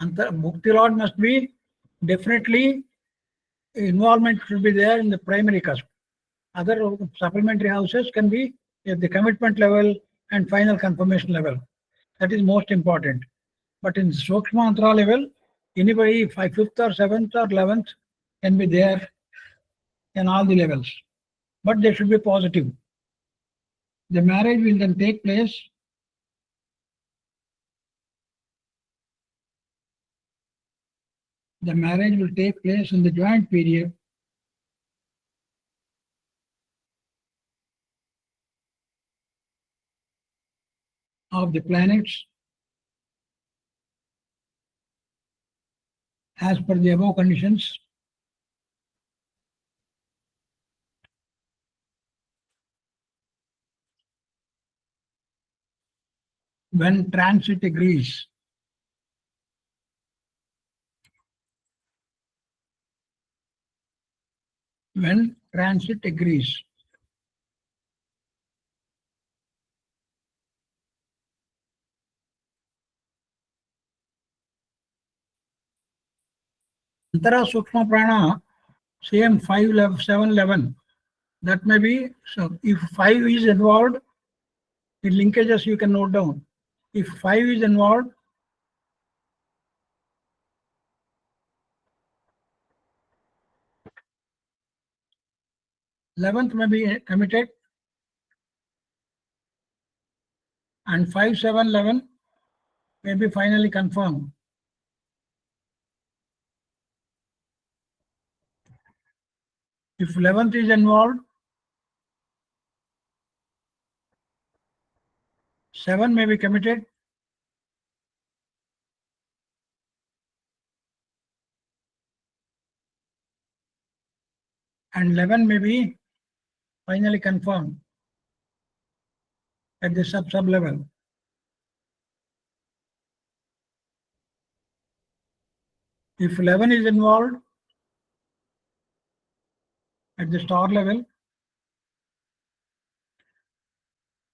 Mukti Lord must be definitely involvement should be there in the primary cusp. Other supplementary houses can be at the commitment level and final confirmation level. That is most important. But in Sukshma Antara level, anybody 5th or 7th or 11th can be there in all the levels. But they should be positive. The marriage will then take place in the joint period of the planets as per the above conditions. When transit agrees. When transit agrees. Antara Sukshma Prana, same 5, 7, 11. That may be, so if 5 is involved, the linkages you can note down. If 5 is involved, eleventh may be committed, and 5, 7, 11 may be finally confirmed. If 11th is involved, 7 may be committed, and 11 may be finally confirmed at the sub level. If 11 is involved at the star level,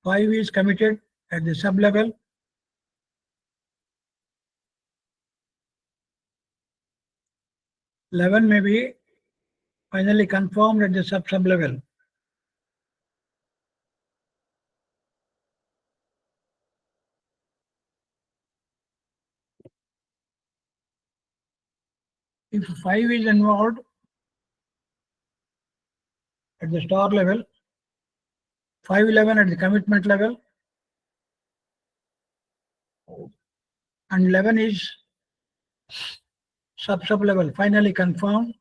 5 is committed at the sub level, (11) may be finally confirmed at the sub level. If 5 is involved at the star level, 5, 11 at the commitment level, and 11 is sub level finally confirmed,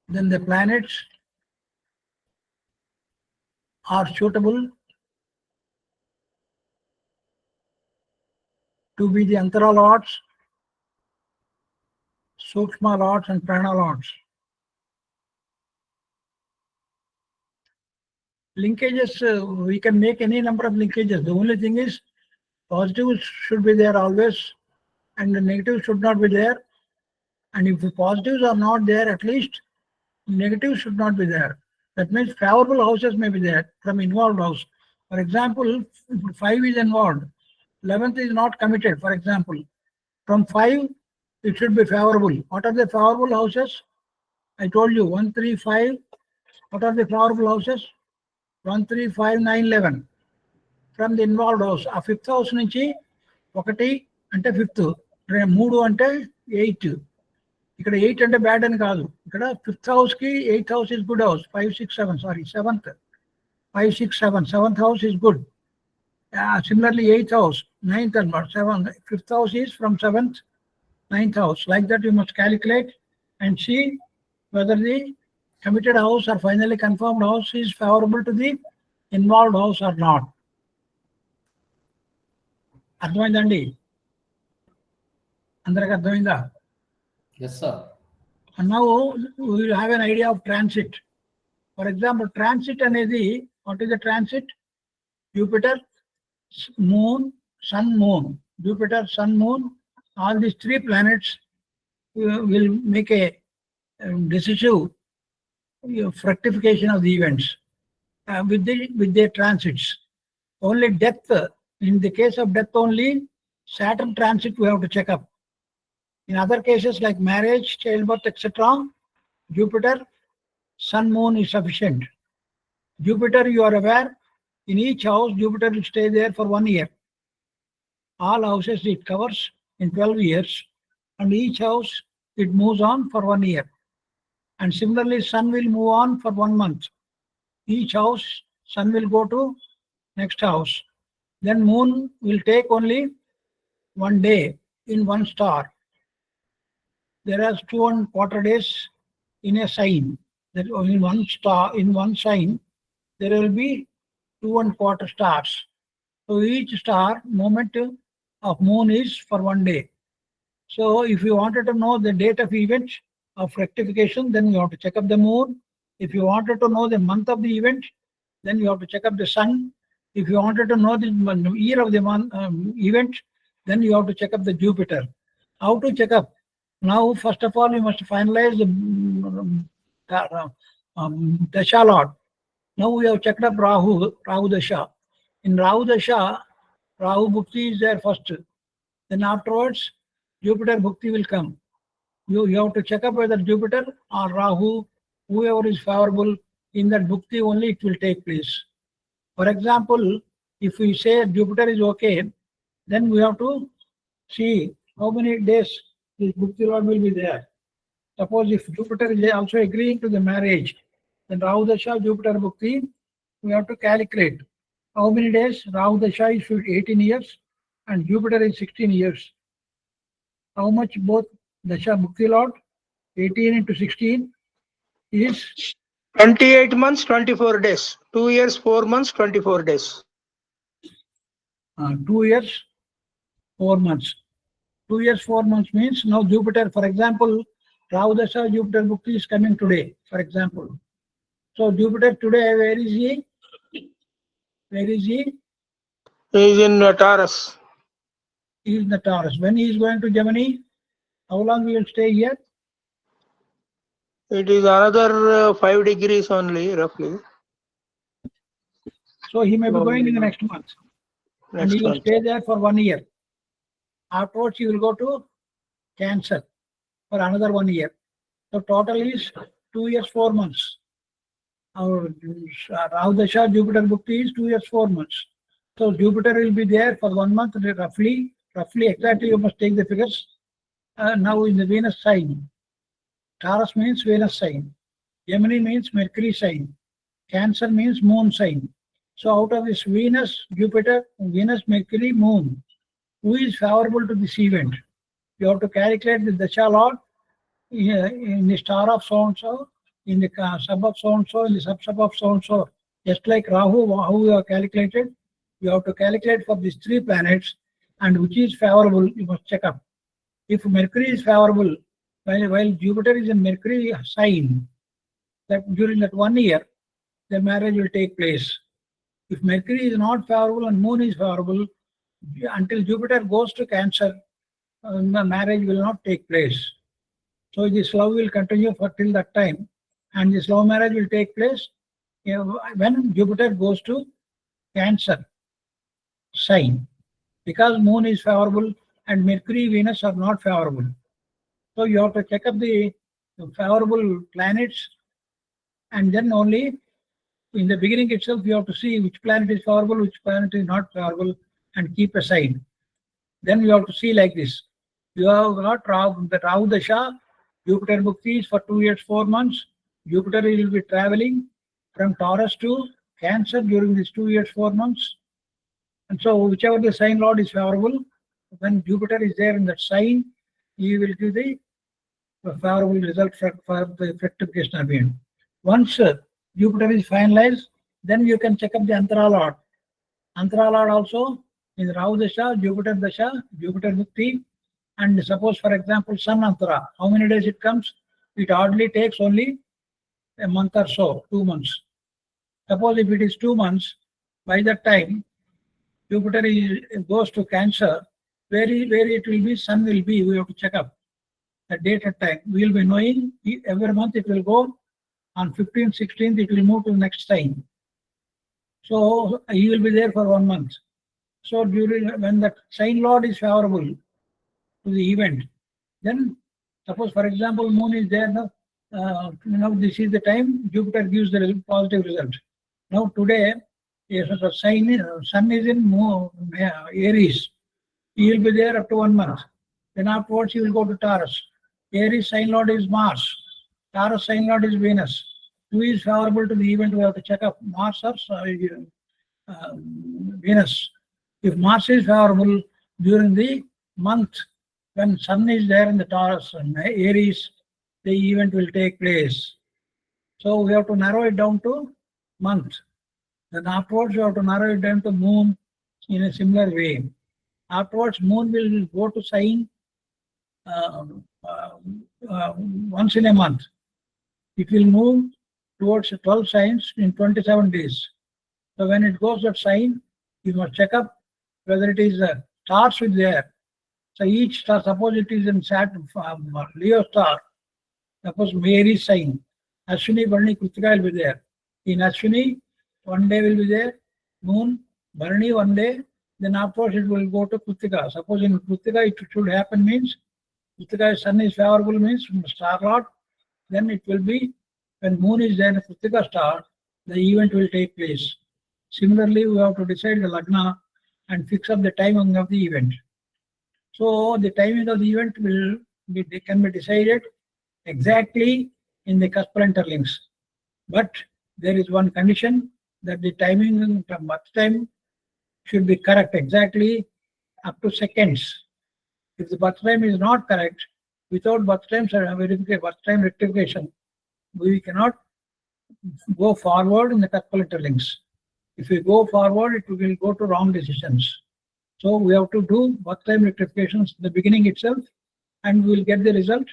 then the planets are suitable to be the Antara Lords, Sukshma Lords, and Prana Lords. linkages, we can make any number of linkages. The only thing is positives should be there always and the negatives should not be there. And if the positives are not there, at least negatives should not be there. That means favorable houses may be there from involved house. For example, 5 is involved, 11th is not committed, for example. From 5, it should be favorable. What are the favorable houses? I told you 1, 3, 5. What are the favorable houses? 1, 3, 5, 9, 11. From the involved house. A 5th house నుంచి 1 అంటే 5th, 3 అంటే 8. ఇక్కడ 8 అంటే bad అని కాదు. ఇక్కడ 5th house కి 8th house is good house. 5, 6, 7. Sorry, 7th. 5, 6, 7. 7th house is good. Similarly, 8th house, 9th and 7th. 5th house is from 7th, 9th house. Like that, you must calculate and see whether the committed house or finally confirmed house is favorable to the involved house or not. అర్థమైందండి? అందరికి అర్థమైందా? Yes, sir. And now we will have an idea of transit. For example, transit అనేది, what is the transit? Jupiter, Moon, Sun, Moon. Jupiter, Sun, Moon, all these 3 planets will make a decisive fructification of the events with their transits. Only death, in the case of death only, Saturn transit we have to check up. In other cases like marriage, childbirth, etc., Jupiter, Sun, Moon is sufficient. Jupiter, you are aware, in each house, Jupiter will stay there for 1 year. All houses it covers in 12 years, and each house it moves on for 1 year. And similarly, Sun will move on for 1 month. Each house, Sun will go to next house. Then Moon will take only 1 day in 1 star. There are 2¼ days in a sign. That in 1 star, in 1 sign, there will be 2¼ stars. So each star moment of Moon is for 1 day. So if you wanted to know the date of event of rectification, then you have to check up the Moon. If you wanted to know the month of the event, then you have to check up the Sun. If you wanted to know the year of the month, event, then you have to check up the Jupiter. How to check up? Now, first of all, you must finalize the dasha lot. Now we have checked up Rahu dasha. In Rahu dasha, Rahu bhukti is there first. Then afterwards, Jupiter bhukti will come. You have to check up whether Jupiter or Rahu, whoever is favorable, in that bhukti only it will take place. For example, if we say Jupiter is okay, then we have to see how many days this bhukti lot will be there. Suppose if Jupiter is also agreeing to the marriage, then Rahu dasha, Jupiter bhukti, we have to calculate how many days. Rahu dasha is 18 years and Jupiter is 16 years. How much both dasha bhukti lot? 18 into 16 is 28 months, 24 days. 2 years, 4 months, 24 days. 2 years, 4 months. 2 years, 4 months means now Jupiter, for example, Rahu dasha, Jupiter bhukti is coming today, for example. So Jupiter today, where is he? Where is he? He is in Taurus. He is in the Taurus. When he is going to Jaimini, how long he will stay here? It is another 5 degrees only, roughly. So he may be going in the next month. And he will stay there for 1 year. Afterwards, he will go to Cancer for another 1 year. So total is 2 years, 4 months. Our Rahu dasha, Jupiter bhukti is 2 years, 4 months. So Jupiter will be there for 1 month, roughly exactly. You must take the figures. Now in the Venus sign. Taurus means Venus sign. Jaimini means Mercury sign. Cancer means Moon sign. So out of this Venus, Jupiter, Venus, Mercury, Moon, who is favorable to this event? You have to calculate the dasha lot in the star of so-and-so, in the sub of so-and-so, in the sub of so-and-so. Just like Rahu, how you have calculated, you have to calculate for these 3 planets, and which is favorable, you must check up. If Mercury is favorable, while Jupiter is in Mercury sign, that during that 1 year, the marriage will take place. If Mercury is not favorable and Moon is favorable, until Jupiter goes to Cancer, the marriage will not take place. So this love will continue for till that time, and this love marriage will take place when Jupiter goes to Cancer sign, because Moon is favorable and Mercury, Venus are not favorable. So you have to check up the favorable planets, and then only in the beginning itself you have to see which planet is favorable, which planet is not favorable, and keep aside. Then you have to see like this. You have got the Rahu Dasha, Jupiter Bhukti is for 2 years, 4 months. Jupiter will be traveling from Taurus to Cancer during these 2 years, 4 months. And so whichever the sign lord is favorable, when Jupiter is there in that sign, he will give the favorable result for the fructification event. Once Jupiter is finalized, then you can check up the Antara Lord. Antara Lord also in Rahu Dasha, Jupiter Bhukti, and suppose for example Sun Antara, how many days it comes? It hardly takes only a month or so, 2 months. Suppose if it is 2 months, by that time Jupiter goes to Cancer, where it will be, Sun will be, we have to check up the date and time. We will be knowing every month it will go on 15th, 16th, it will move to the next sign. So he will be there for 1 month. So when the sign lord is favorable to the event, then suppose for example Moon is there now, this is the time Jupiter gives the positive result. Now today, if the Sun is in Aries, he will be there up to 1 month. Then afterwards he will go to Taurus. Aries sign lord is Mars. Taurus sign lord is Venus. Who is favorable to the event? We have to check up Mars or Venus. If Mars is favorable during the month when Sun is there in the Taurus and Aries, the event will take place. So we have to narrow it down to month. Then afterwards we have to narrow it down to Moon in a similar way. Afterwards Moon will go to sign once in a month. It will move towards 12 signs in 27 days. So when it goes that sign, you must check up whether it is stars with there. So each star, suppose it is in Saturn, Leo star, suppose Mary sign, Ashwini, Bharani, Kritika will be there. In Ashwini, 1 day will be there, Moon, Bharani 1 day, then afterwards it will go to Kritika. Suppose in Kritika it should happen means, Kritika's sun is favorable means star lord, then it will be when Moon is there in Kritika star, the event will take place. Similarly, we have to decide the Lagna and fix up the timing of the event. So the timing of the event can be decided exactly in the Cuspal interlinks. But there is one condition that the timing from birth time should be correct exactly up to seconds. If the birth time is not correct, without birth time rectification, we cannot go forward in the Cuspal interlinks. If we go forward, it will go to wrong decisions. So we have to do birth time rectifications in the beginning itself, and we will get the result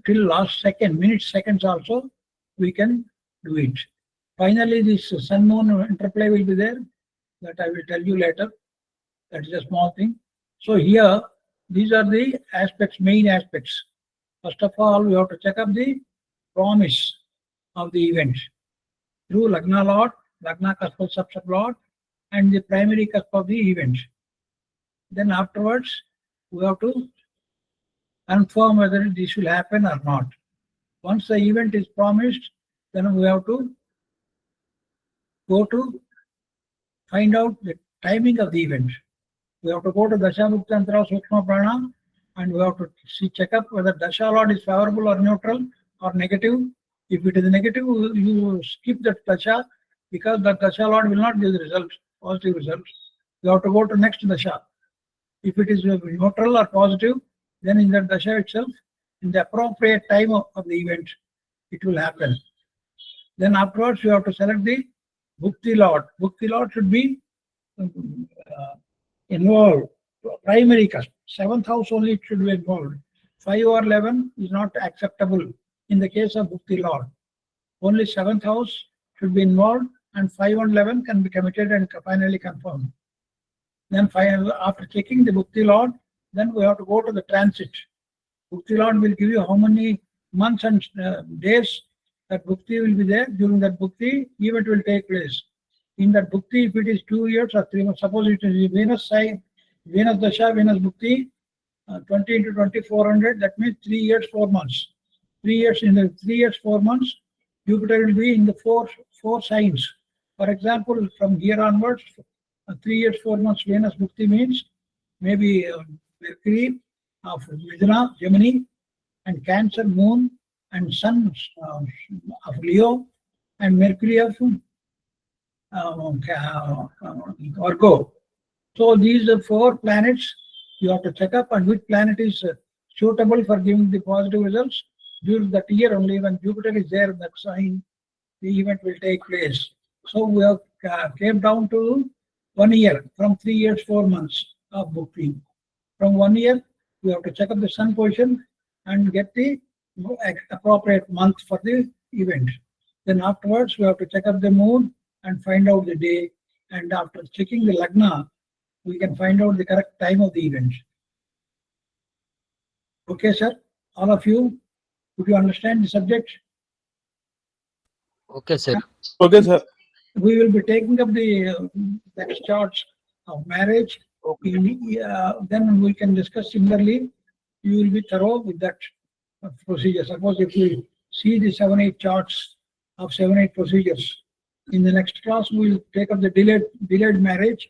till last second, minutes, seconds also, we can do it. Finally, this sun-moon interplay will be there, that I will tell you later. That is a small thing. So here, these are the aspects, main aspects. First of all, we have to check up the promise of the event through Lagna Lord, Lagna Cuspal Subsub Lord, and the primary cusp of the event. Then afterwards, we have to confirm whether this will happen or not. Once the event is promised, then we have to go to find out the timing of the event. We have to go to Dasha Muktantra Sukshma Prana, and we have to check up whether Dasha Lord is favorable or neutral or negative. If it is negative, you skip that Dasha, because the Dasha Lord will not give the results, positive results. You have to go to next Dasha. If it is neutral or positive, then in that Dasha itself, in the appropriate time of the event, it will happen. Then afterwards, you have to select the Bhukti Lord. Bhukti Lord should be involved. Primary cusp. 7th house only it should be involved. 5 or 11 is not acceptable in the case of Bhukti Lord. Only 7th house should be involved, and 5 and 11 can be committed and finally confirmed. Then after checking the Bhukti Lord, then we have to go to the transit. Bhukti Lord will give you how many months and days that Bhukti will be there. During that Bhukti, event will take place. In that Bhukti, if it is 2 years or 3 months, suppose it is Venus sign, Venus Dasha, Venus Bhukti, 20 into 2400, that means 3 years, 4 months. 3 years, in the 3 years, 4 months, Jupiter will be in the four signs. For example, from here onwards, 3 years, 4 months, Venus Bhukti means maybe Mercury of Midna, Jaimini, and Cancer, Moon, and Sun of Leo, and Mercury of Virgo. So these are 4 planets you have to check up, and which planet is suitable for giving the positive results. During that year only, when Jupiter is there in that sign, the event will take place. So we have came down to 1 year, from 3 years, 4 months of booking. From 1 year, we have to check up the sun position and get the appropriate month for the event. Then afterwards, we have to check up the moon and find out the day. And after checking the lagna, we can find out the correct time of the event. Okay, sir? All of you, would you understand the subject? Okay, sir. Okay, sir. We will be taking up the next charts of marriage. Then we can discuss similarly. You will be thorough with that procedure. Suppose if you see the 7-8 charts of 7-8 procedures, in the next class we will take up the delayed marriage,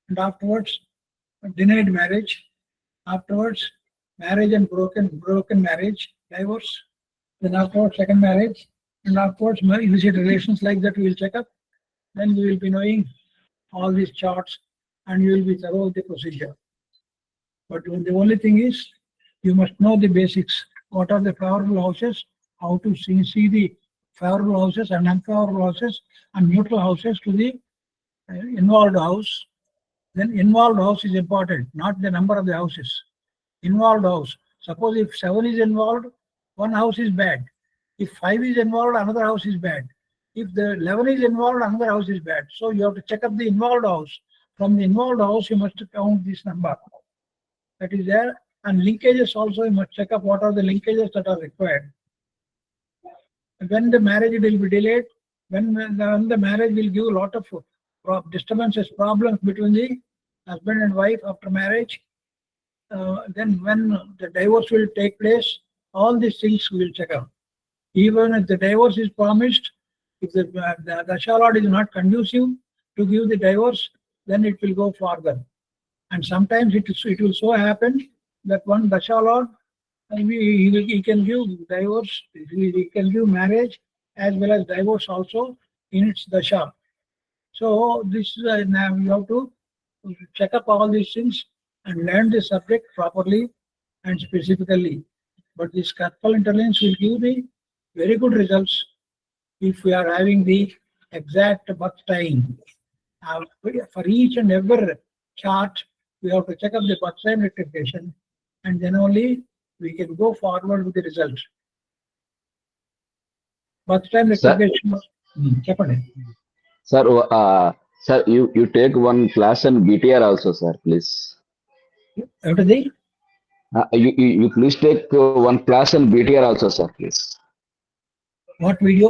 and afterwards denied marriage, afterwards marriage and broken marriage, divorce, then afterwards second marriage, and afterwards illicit relations, like that we will check up. Then we will be knowing all these charts and you will be thorough with the procedure. But the only thing is, you must know the basics. What are the favorable houses, how to see the favorable houses and unfavorable houses and neutral houses to the involved house. Then involved house is important, not the number of the houses. Involved house. Suppose if 7 is involved, one house is bad. If 5 is involved, another house is bad. If the 11 is involved, another house is bad. So you have to check up the involved house. From the involved house, you must count this number. That is there. And linkages also, you must check up what are the linkages that are required. When the marriage will be delayed, when the marriage will give a lot of disturbances, problems between the husband and wife after marriage, then when the divorce will take place, all these things we will check out. Even if the divorce is promised, if the dasha lord is not conducive to give the divorce, then it will go further. And sometimes it will so happen that one dasha lord, he can give divorce, he can give marriage as well as divorce also in its dasha. So this is now you have to check up all these things and learn the subject properly and specifically. But this Cuspal intelligence will give the very good results if we are having the exact birth time. For each and every chart, we have to check up the birth time rectification, and then only we can go forward with the result. Birth time rectification. Sir, sir, you take one class on BTR also, sir, please. Everything? You please take one class on BTR also, sir, please. What video?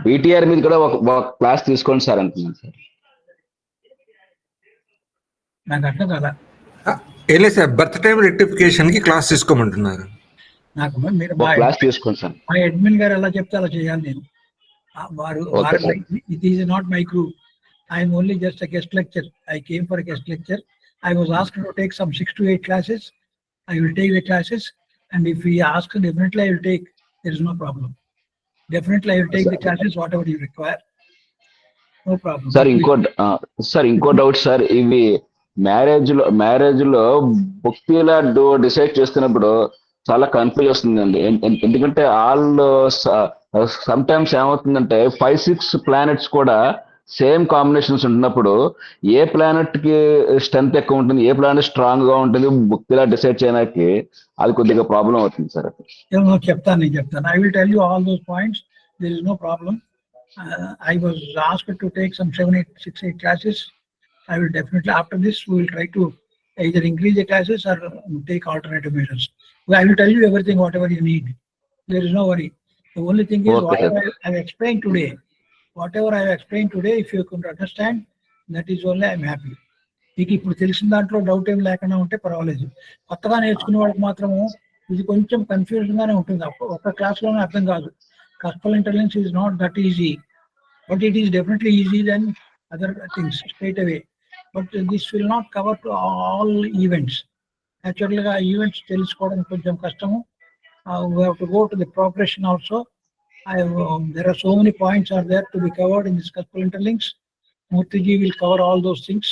BTR మీద కూడా ఒక class తీసుకోండి sir అంటున్నాను sir. నాకు అర్థం కదా. ఏలే sir, birth time rectification కి క్లాస్ తీసుకోమంటున్నారు. నాకు మీరు క్లాస్ తీసుకోండి సార్. మా అడ్మిన్ గారు ఎలా చెప్తే అలా చేయాలి నేను. It is not my group. I am only just a guest lecture. I came for a guest lecture. I was asked to take some 6 to 8 classes. I will take the classes, and if he asks, definitely I will take. There is no problem. Definitely I will take the classes whatever you require. No problem. Sir ఇంకో doubt sir, ఇవి marriage లో భక్తిలా decide చేస్తున్నప్పుడు చాలా confuse వస్తుందండి. ఎందుకంటే some times ఏమవుతుందంటే 5-6 planets కూడా same combinations ఉంటున్నప్పుడు ఏ ప్లానెట్ కి స్ట్రెంత్ ఎక్కువ ఉంటుంది, ఏ ప్లానెట్ స్ట్రాంగ్ గా ఉంటుంది భక్తిలా డిసైడ్ చేయడానికి, అది కొద్దిగా ప్రాబ్లం అవుతుంది సార్. చెప్తాను. I will tell you all those points. There is no problem. I was asked to take some 6, 8 classes. I will definitely, after this, we will try to either increase the classes or take alternative measures. Well, I will tell you everything, whatever you need. There is no worry. The only thing is, Okay, whatever I have explained today, if you could understand, that is only I am happy. మీకు ఇప్పుడు తెలిసిన దాంట్లో doubt ఏం లేకుండా ఉంటే పర్వాలేదు. కొత్తగా నేర్చుకునే వాళ్ళకి మాత్రము ఇది కొంచెం కన్ఫ్యూజన్ గానే ఉంటుంది. ఒక క్లాస్ లోనే అర్థం కాదు. Cuspal intelligence is not that easy, but it is definitely easy then other things straight away. But this will not cover to all events. యాక్చువల్గా ఈవెంట్స్ తెలుసుకోవడం కొంచెం కష్టము. We have to go to the preparation also. There are so many points are there to be covered in this Cuspal interlinks. Murthy will cover all those things.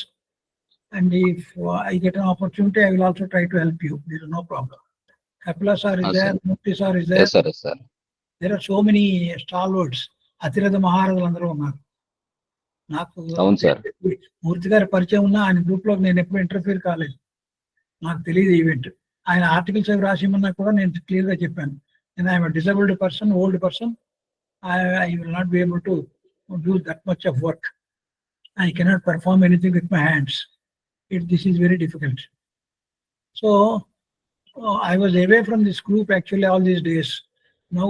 And if I get an opportunity, I will also try to help you. There is no problem. Kapila sir is there, Murthy sir is there. Yes, sir. Yes, sir. There are so many stalwarts. Atirada Maharajalu andaru unnaru. నాకు మూర్తి గారి పరిచయం ఉన్నా ఆయన group లో నేను ఎప్పుడు interfere కాలేదు. నాకు తెలియదు ఈవెంట్. ఆయన ఆర్టికల్స్ అవి రాసిమన్నా కూడా నేను క్లియర్ గా చెప్పాను. నేను I'm disabled person, old person. I will not be able to do that much of work. I cannot perform anything with my hands. This is very difficult. So I was away from this group actually all these days. Now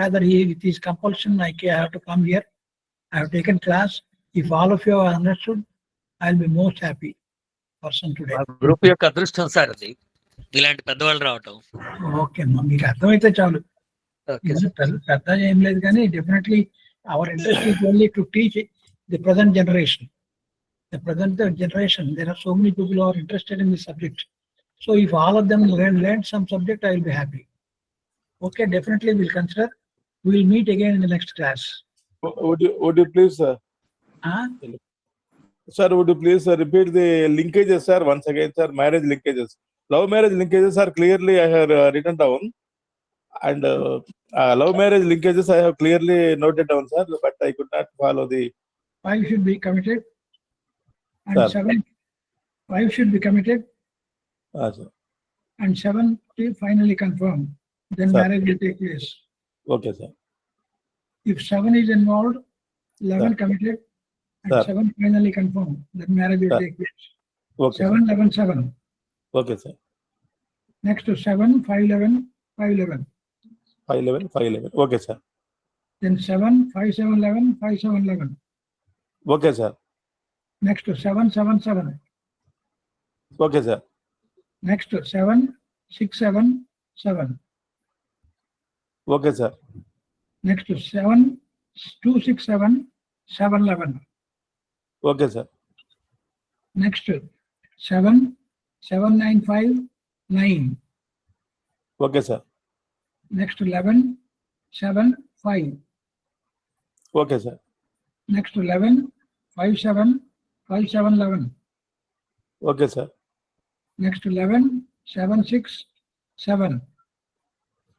rather with his compulsion I have to come here. I have taken class. If all of you have understood, I'll be most happy person today. Group యొక్క అదృష్టం sir అది, ఇలాంటి పెద్దవాళ్ళు రావటం. Okay అమ్మా, మీకు అర్థమైతే చాలు. పెద్ద ఏం లేదు కానీ definitely our interest is only to teach the present generation. The present generation, there are so many people who are interested in this subject. So if all of them learn some subject, I will be happy. Okay, definitely we'll consider. We will meet again in the next class. Would you please, sir? Sir, would you please repeat the linkages, sir, once again, sir? Marriage linkages. Love marriage linkages are clearly I have written down. And love marriage linkages I have clearly noted down, sir, but I could not follow the... 5 should be committed. And Sir. 5 should be committed. Sir. And 7 finally confirmed. Then Sir. marriage will take place. Okay, sir. If 7 is involved, 11 Sir. committed, and Sir. 7 finally confirmed, then marriage will Sir. take place. Okay, 7, 11, 7. Okay, sir. Next to 7, 5, 11, 5, 11. 5, 11, 5, 11. Okay, sir. Then 7, 5, 7, 11, 5, 7, 11. Okay, sir. Next to 7, 7, 7. Okay, sir. Next to 7, 6, 7, 7. Okay, sir. Next to 7, 2, 6, 7, 7, 11. Okay, sir. Next to 7, 7, 9, 5, 9. Okay, sir. Next to 11, 7, 5. Okay, sir. Next to 11, 5, 7, 5, 7, 11. Okay, sir. Next to 11, 7, 6, 7.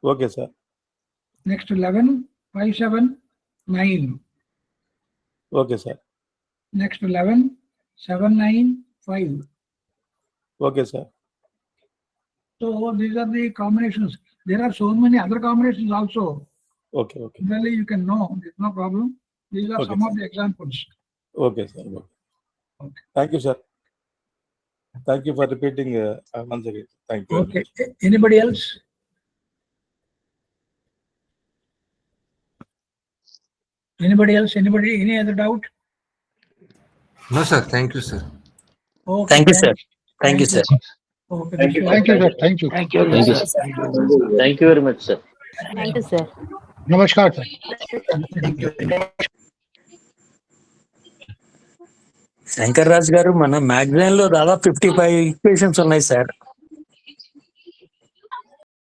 Okay, sir. Next to 11, 5, 7, 9. Okay, sir. Next to 11, 7, 9, 5. Okay, sir. So these are the combinations. There are so many other combinations also. Okay, okay. Really you can know, there's no problem. These are Okay, some sir. of the examples. Okay, sir. Okay. Okay. Thank you, sir. Thank you for repeating once again. Thank you. Okay. Anybody else? Anybody else? Anybody? Any other doubt? No, sir. Thank you, sir. Okay. Thank you sir, thank you sir, Okay. Thank you, sir. Thank you. Thank you very much sir. Thank you sir. Namaskar, sir. Thank you. Shankar Raj గారు, మన magazine లో దాదాపు 55 equations ఉన్నాయి sir.